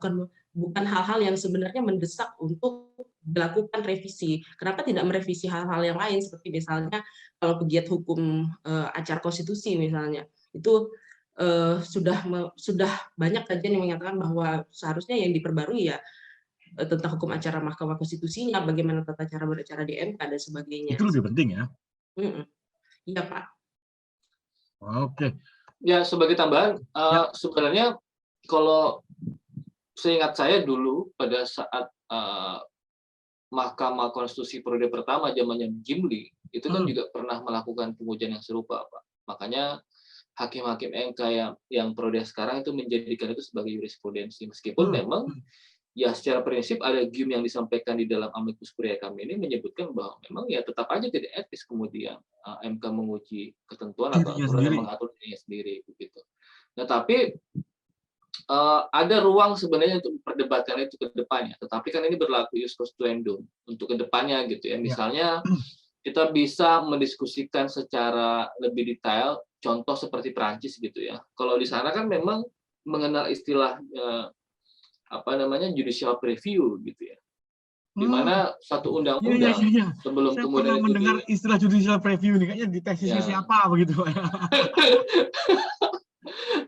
bukan hal-hal yang sebenarnya mendesak untuk dilakukan revisi. Kenapa tidak merevisi hal-hal yang lain seperti misalnya kalau pegiat hukum acara konstitusi misalnya itu sudah banyak kajian yang menyatakan bahwa seharusnya yang diperbarui ya tentang hukum acara Mahkamah Konstitusinya, bagaimana tata cara beracara di MK dan sebagainya. Itu lebih penting ya. Iya Pak. Oke. Ya sebagai tambahan, sebenarnya kalau seingat saya dulu pada saat Mahkamah Konstitusi periode pertama zamannya Gimli itu kan juga pernah melakukan pengujian yang serupa, Pak. Makanya hakim-hakim MK yang periode sekarang itu menjadikan itu sebagai jurisprudensi, meskipun memang ya secara prinsip ada gium yang disampaikan di dalam amicus curiae kami ini menyebutkan bahwa memang ya tetap aja tidak etis kemudian MK menguji ketentuan atau aturan yang mengatur dirinya sendiri begitu. Nah tapi ada ruang sebenarnya untuk memperdebatkan itu ke depannya, tetapi kan ini berlaku ius constituendum untuk ke depannya gitu ya. Misalnya kita bisa mendiskusikan secara lebih detail contoh seperti Perancis gitu ya. Kalau di sana kan memang mengenal istilah judicial preview gitu ya. Di mana satu undang-undang sebelum saya kemudian pernah mendengar istilah judicial preview nih, kayaknya di tesisnya siapa begitu.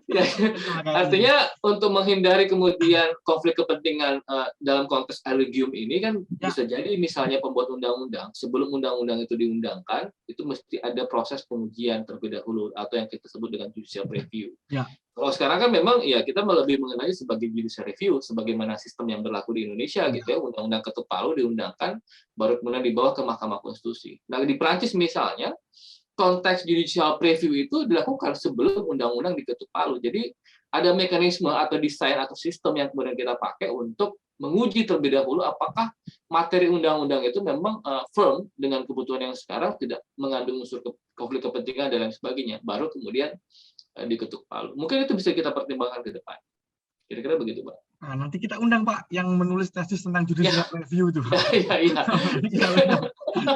Ya, artinya untuk menghindari kemudian konflik kepentingan dalam konteks allegium ini kan bisa jadi misalnya pembuat undang-undang sebelum undang-undang itu diundangkan itu mesti ada proses pengujian terlebih dahulu atau yang kita sebut dengan judicial review. Kalau sekarang kan memang ya kita lebih mengenalnya sebagai judicial review sebagaimana sistem yang berlaku di Indonesia gitu ya, undang-undang ketuk palu diundangkan baru kemudian dibawa ke Mahkamah Konstitusi. Nah di Prancis misalnya konteks judicial preview itu dilakukan sebelum undang-undang diketuk palu. Jadi ada mekanisme atau desain atau sistem yang kemudian kita pakai untuk menguji terlebih dahulu apakah materi undang-undang itu memang firm dengan kebutuhan yang sekarang, tidak mengandung unsur konflik kepentingan dan lain sebagainya. Baru kemudian diketuk palu. Mungkin itu bisa kita pertimbangkan ke depan. Kira-kira begitu, Pak. Nah, nanti kita undang Pak yang menulis tesis tentang judicial review itu, Pak. Iya.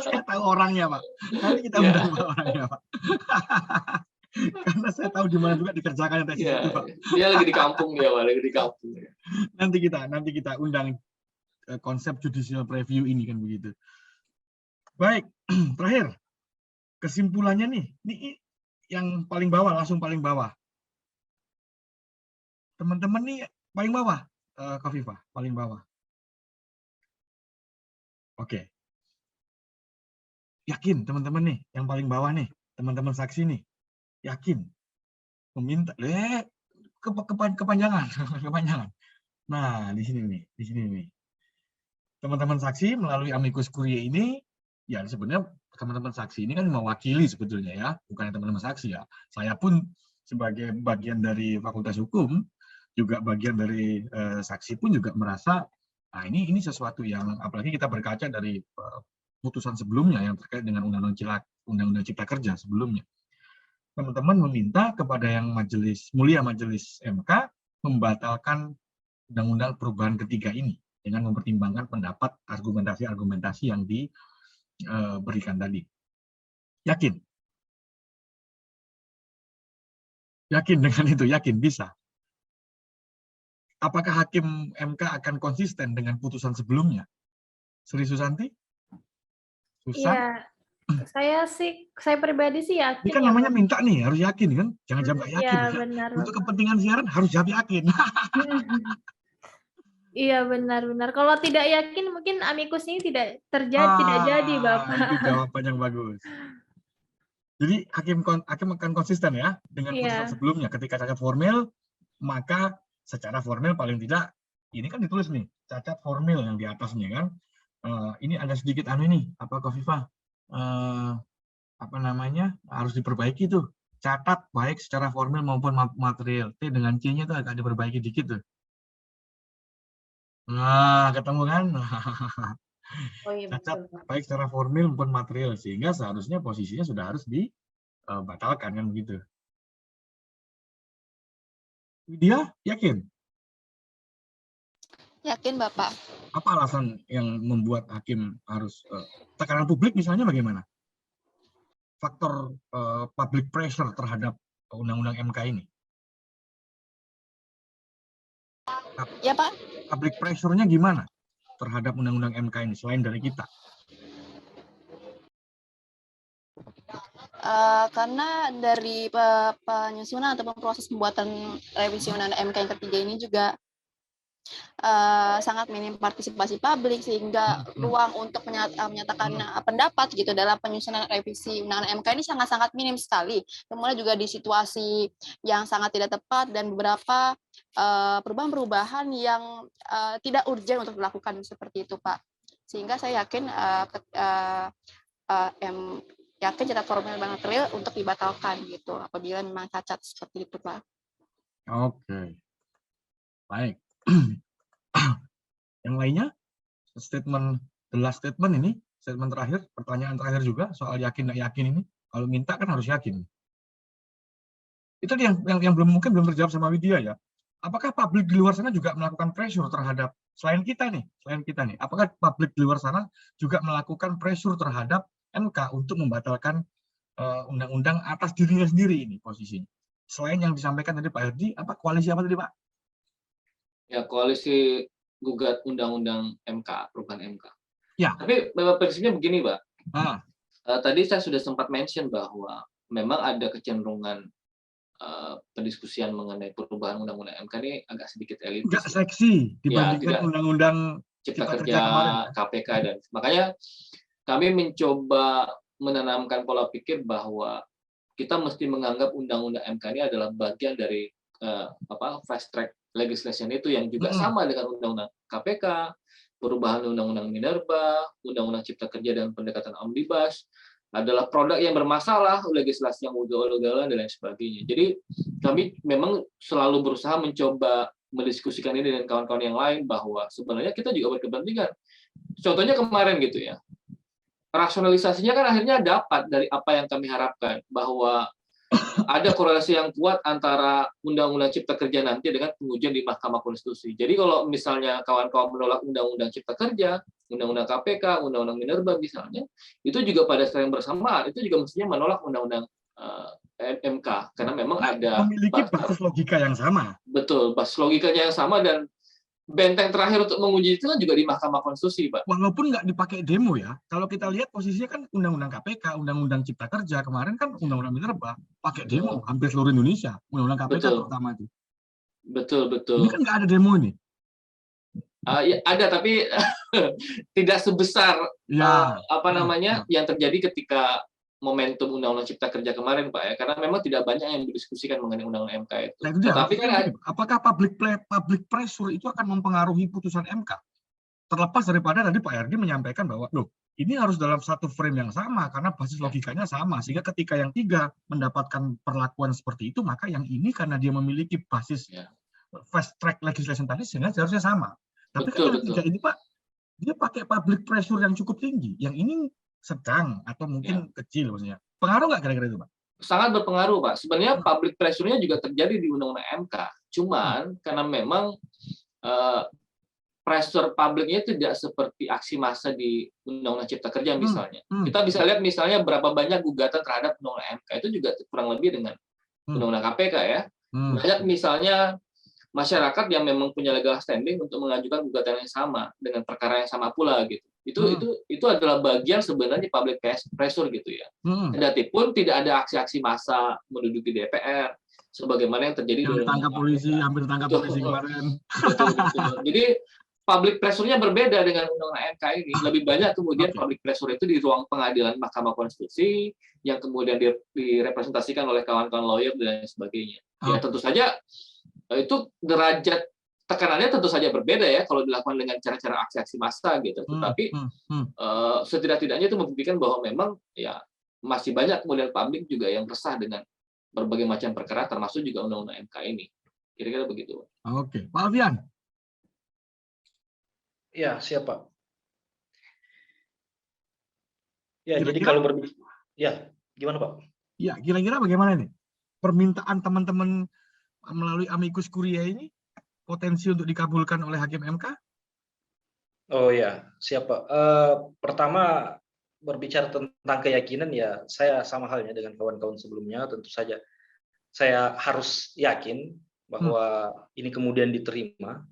Saya tahu orangnya, Pak. Nanti kita undang Pak orangnya, Pak. Karena saya tahu di mana juga dikerjakan tesis itu, Pak. Dia lagi di kampung ya, Pak. Lagi di kampung. Nanti kita undang konsep judicial review ini kan begitu. Baik, terakhir kesimpulannya nih, ini yang paling bawah, langsung paling bawah. Teman-teman nih paling bawah, Khofifah, paling bawah. Oke. Yakin teman-teman nih, yang paling bawah nih, teman-teman saksi nih, yakin meminta, kepanjangan. Nah, di sini nih. Teman-teman saksi melalui amicus curiae ini, ya sebenarnya teman-teman saksi ini kan mewakili sebetulnya ya, bukan teman-teman saksi ya. Saya pun sebagai bagian dari Fakultas Hukum, juga bagian dari saksi pun juga merasa, nah ini sesuatu yang, apalagi kita berkaca dari putusan sebelumnya yang terkait dengan Undang-Undang Cipta Kerja sebelumnya. Teman-teman meminta kepada yang mulia majelis MK membatalkan Undang-Undang perubahan ketiga ini dengan mempertimbangkan pendapat argumentasi yang diberikan tadi. Yakin? Yakin dengan itu? Yakin bisa? Apakah hakim MK akan konsisten dengan putusan sebelumnya? Sri Susanti? Iya, saya pribadi sih yakin. Ini kan namanya minta nih, harus yakin kan? Jangan jawab yakin. Iya, benar. Untuk kepentingan siaran harus jawab yakin. Iya, benar-benar. Kalau tidak yakin mungkin amicus ini tidak jadi, Bapak. Itu jawaban yang bagus. Jadi hakim akan konsisten ya dengan putusan sebelumnya. Ketika cacat formil, maka secara formil paling tidak, ini kan ditulis nih, cacat formil yang di atasnya kan. Ini ada sedikit Khofifah, harus diperbaiki tuh. Catat baik secara formil maupun material. T dengan C-nya tuh agak diperbaiki dikit tuh. Nah, ketemu kan? Cacat baik secara formil maupun material, sehingga seharusnya posisinya sudah harus dibatalkan kan begitu. Dia yakin? Yakin Bapak? Apa alasan yang membuat hakim harus tekanan publik misalnya bagaimana? Faktor public pressure terhadap undang-undang MK ini. Ya Pak? Public pressure-nya gimana terhadap undang-undang MK ini selain dari kita? Karena dari penyusunan atau proses pembuatan revisi undang-undang MK yang ketiga ini juga sangat minim partisipasi publik, sehingga ruang untuk menyatakan pendapat gitu dalam penyusunan revisi undang-undang MK ini sangat-sangat minim sekali. Kemudian juga di situasi yang sangat tidak tepat dan beberapa perubahan-perubahan yang tidak urgent untuk dilakukan seperti itu, Pak. Sehingga saya yakin yakin cetak formil dan material untuk dibatalkan gitu apabila memang cacat seperti itu, Pak. Oke. Baik. Yang lainnya, the last statement ini, statement terakhir, pertanyaan terakhir juga soal yakin nggak yakin ini. Kalau minta kan harus yakin. Itu yang belum terjawab sama Widya ya. Apakah publik di luar sana juga melakukan pressure terhadap selain kita nih? Apakah publik di luar sana juga melakukan pressure terhadap MK untuk membatalkan undang-undang atas dirinya sendiri ini posisinya? Selain yang disampaikan tadi Pak Herdi, apa koalisi apa tadi Pak? Ya, koalisi gugat undang-undang MK, perubahan MK. Ya. Tapi prinsipnya begini, Pak. Tadi saya sudah sempat mention bahwa memang ada kecenderungan pendiskusian mengenai perubahan undang-undang MK ini agak sedikit elitis. Enggak seksi dibandingkan undang-undang Cipta Kerja KPK, dan makanya kami mencoba menanamkan pola pikir bahwa kita mesti menganggap undang-undang MK ini adalah bagian dari fast track legislation itu yang juga sama dengan undang-undang KPK, perubahan undang-undang Minerba, undang-undang Cipta Kerja dan pendekatan omnibus adalah produk yang bermasalah, legislasi yang ugal-ugalan dan lain sebagainya. Jadi kami memang selalu berusaha mencoba mendiskusikan ini dengan kawan-kawan yang lain bahwa sebenarnya kita juga berkepentingan. Contohnya kemarin gitu ya, rasionalisasinya kan akhirnya dapat dari apa yang kami harapkan, bahwa ada korelasi yang kuat antara undang-undang Cipta Kerja nanti dengan pengujian di Mahkamah Konstitusi. Jadi kalau misalnya kawan-kawan menolak undang-undang Cipta Kerja, undang-undang KPK, undang-undang Minerba misalnya, itu juga pada saat yang bersamaan itu juga mestinya menolak undang-undang MK karena memang ada memiliki basis logika yang sama. Betul, basis logikanya yang sama, dan benteng terakhir untuk menguji itu kan juga di Mahkamah Konstitusi, Pak. Walaupun nggak dipakai demo ya, kalau kita lihat posisinya kan undang-undang KPK, undang-undang Cipta Kerja, kemarin kan undang-undang Minerba pakai demo hampir seluruh Indonesia, undang-undang KPK terutama itu. Betul. Ini kan nggak ada demo ini. Ya, ada, tapi tidak sebesar yang terjadi ketika momentum undang-undang Cipta Kerja kemarin, Pak ya, karena memang tidak banyak yang didiskusikan mengenai undang-undang MK itu. Tapi kan apakah public pressure itu akan mempengaruhi putusan MK? Terlepas daripada tadi Pak Herdi menyampaikan bahwa ini harus dalam satu frame yang sama karena basis logikanya sama, sehingga ketika yang tiga mendapatkan perlakuan seperti itu, maka yang ini karena dia memiliki basis fast track legislation tadi sehingga harusnya sama. Tapi kalau tiga ini Pak, dia pakai public pressure yang cukup tinggi, yang ini sedang atau mungkin kecil maksudnya. Pengaruh nggak kira-kira itu Pak? Sangat berpengaruh, Pak. Sebenarnya public pressure-nya juga terjadi di undang-undang MK. Cuman karena memang pressure publiknya tidak seperti aksi massa di undang-undang Cipta Kerja misalnya. Kita bisa lihat misalnya berapa banyak gugatan terhadap undang-undang MK itu juga kurang lebih dengan undang-undang KPK ya. Banyak misalnya masyarakat yang memang punya legal standing untuk mengajukan gugatan yang sama dengan perkara yang sama pula gitu. Itu adalah bagian sebenarnya public pressure gitu ya. Kendati pun tidak ada aksi-aksi massa menduduki DPR sebagaimana yang terjadi hampir tangkap polisi kemarin. Betul. Jadi public pressure-nya berbeda dengan undang-undang MK ini. Lebih banyak kemudian public pressure itu di ruang pengadilan Mahkamah Konstitusi yang kemudian direpresentasikan oleh kawan-kawan lawyer dan sebagainya. Ya tentu saja itu derajat tekanannya tentu saja berbeda ya kalau dilakukan dengan cara-cara aksi-aksi massa gitu. Tetapi setidak-tidaknya itu membuktikan bahwa memang ya masih banyak kemudian publik juga yang resah dengan berbagai macam perkara termasuk juga undang-undang MK ini. Kira-kira begitu. Oke, Pak Alfian. Ya, siapa? Ya, jadi kalau gimana Pak? Ya, kira-kira bagaimana nih? Permintaan teman-teman melalui amicus curiae ini potensi untuk dikabulkan oleh hakim MK Oh ya, siapa? Pertama berbicara tentang keyakinan ya, saya sama halnya dengan kawan-kawan sebelumnya, tentu saja saya harus yakin bahwa ini kemudian diterima,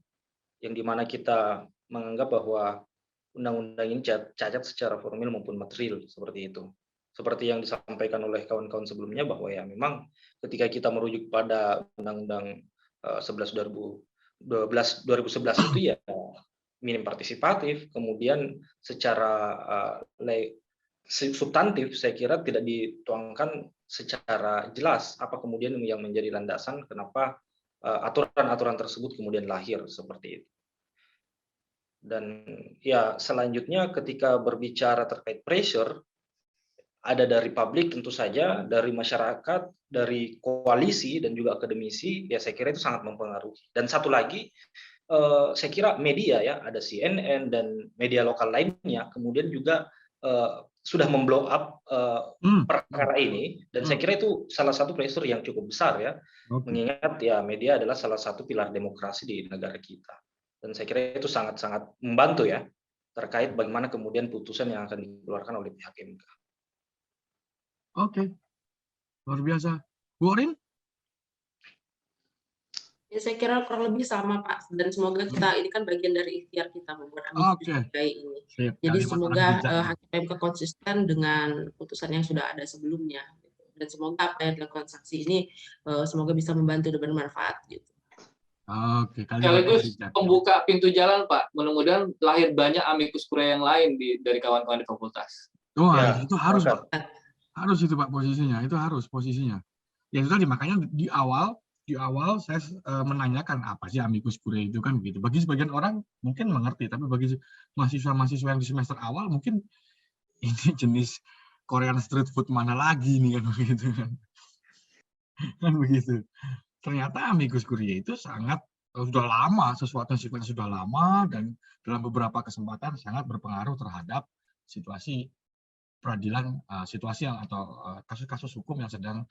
yang dimana kita menganggap bahwa undang-undang ini cacat secara formil maupun material seperti itu. Seperti yang disampaikan oleh kawan-kawan sebelumnya bahwa ya memang ketika kita merujuk pada Undang-Undang 11 2011 itu ya minim partisipatif, kemudian secara substantif saya kira tidak dituangkan secara jelas apa kemudian yang menjadi landasan kenapa aturan-aturan tersebut kemudian lahir seperti itu. Dan ya selanjutnya ketika berbicara terkait pressure, ada dari publik tentu saja, dari masyarakat, dari koalisi dan juga akademisi, ya saya kira itu sangat mempengaruhi. Dan satu lagi, saya kira media ya, ada CNN dan media lokal lainnya, kemudian juga sudah memblow up perkara ini, dan saya kira itu salah satu pressure yang cukup besar ya, mengingat ya media adalah salah satu pilar demokrasi di negara kita. Dan saya kira itu sangat-sangat membantu ya, terkait bagaimana kemudian putusan yang akan dikeluarkan oleh pihak MK. Oke, luar biasa. Bu Orin? Ya, saya kira kurang lebih sama Pak, dan semoga kita ini kan bagian dari ikhtiar kita membuat amikus curiae ini. Jadi semoga Hakim MK konsisten dengan putusan yang sudah ada sebelumnya, dan semoga apa yang dilakukan saksi ini semoga bisa membantu dan bermanfaat gitu. Oke, sekaligus membuka pintu jalan Pak. Mudah-mudahan lahir banyak amikus curiae yang lain dari kawan-kawan di fakultas. Oh ya, itu harus Pak. Harus itu Pak posisinya, itu harus posisinya. Ya itu tadi makanya di awal saya menanyakan apa sih amikus curiae itu kan begitu. Bagi sebagian orang mungkin mengerti, tapi bagi mahasiswa-mahasiswa yang di semester awal mungkin ini jenis Korean street food mana lagi nih kan begitu kan. Kan begitu. Ternyata amikus curiae itu sangat sudah lama, sesuatu yang sifatnya sudah lama dan dalam beberapa kesempatan sangat berpengaruh terhadap situasi peradilan, situasi yang atau kasus-kasus hukum yang sedang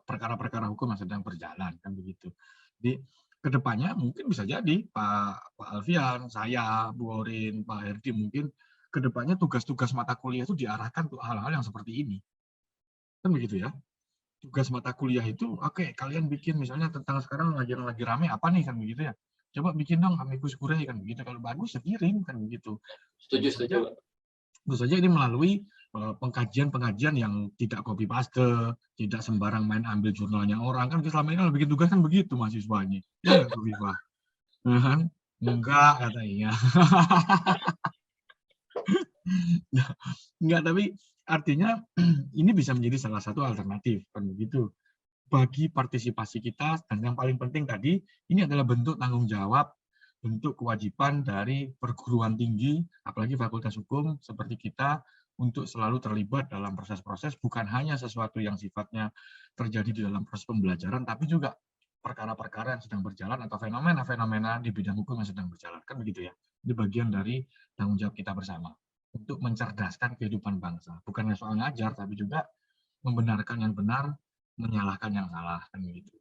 perkara-perkara hukum yang sedang berjalan kan begitu. Jadi kedepannya mungkin bisa jadi Pak Alfian, saya, Bu Orin, Pak Herdi mungkin kedepannya tugas-tugas mata kuliah itu diarahkan untuk hal-hal yang seperti ini kan begitu ya. Tugas mata kuliah itu oke, kalian bikin misalnya tentang sekarang lagi rame apa nih kan begitu ya. Coba bikin dong amikus curiae kan begitu. Kalau bagus ya kirim kan begitu. Setuju. Tentu saja ini melalui pengkajian yang tidak copy paste, tidak sembarang main ambil jurnalnya orang kan selama ini kalau bikin tugas kan begitu mahasiswanya. Ya enggak Kofifa? Enggak katanya. Enggak, tapi artinya ini bisa menjadi salah satu alternatif kan begitu bagi partisipasi kita, dan yang paling penting tadi ini adalah bentuk tanggung jawab, bentuk kewajiban dari perguruan tinggi apalagi fakultas hukum seperti kita untuk selalu terlibat dalam proses-proses bukan hanya sesuatu yang sifatnya terjadi di dalam proses pembelajaran tapi juga perkara-perkara yang sedang berjalan atau fenomena-fenomena di bidang hukum yang sedang berjalan kan begitu ya. Ini bagian dari tanggung jawab kita bersama untuk mencerdaskan kehidupan bangsa. Bukannya soal ngajar, tapi juga membenarkan yang benar, menyalahkan yang salah. Kan begitu.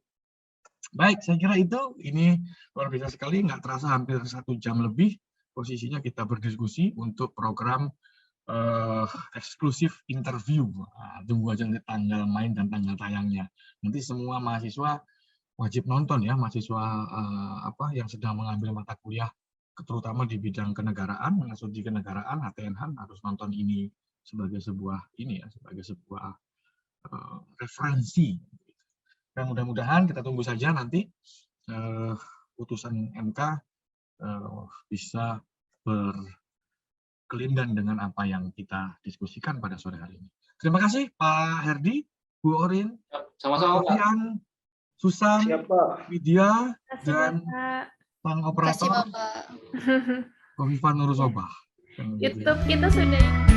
Baik, saya kira ini luar biasa sekali. Nggak terasa hampir 1 jam lebih posisinya kita berdiskusi untuk program eksklusif interview. Tunggu aja tanggal main dan tanggal tayangnya. Nanti semua mahasiswa wajib nonton ya, mahasiswa yang sedang mengambil mata kuliah terutama di bidang kenegaraan, studi kenegaraan, HTNH harus nonton ini sebagai sebuah referensi. Dan mudah-mudahan kita tunggu saja nanti putusan MK bisa berkelindan dengan apa yang kita diskusikan pada sore hari ini. Terima kasih Pak Herdi, Bu Orin, sama-sama Pak Alfian, Susan, Widya, dan Bang Operator, Kofifa Nur Sobah. YouTube kita sudah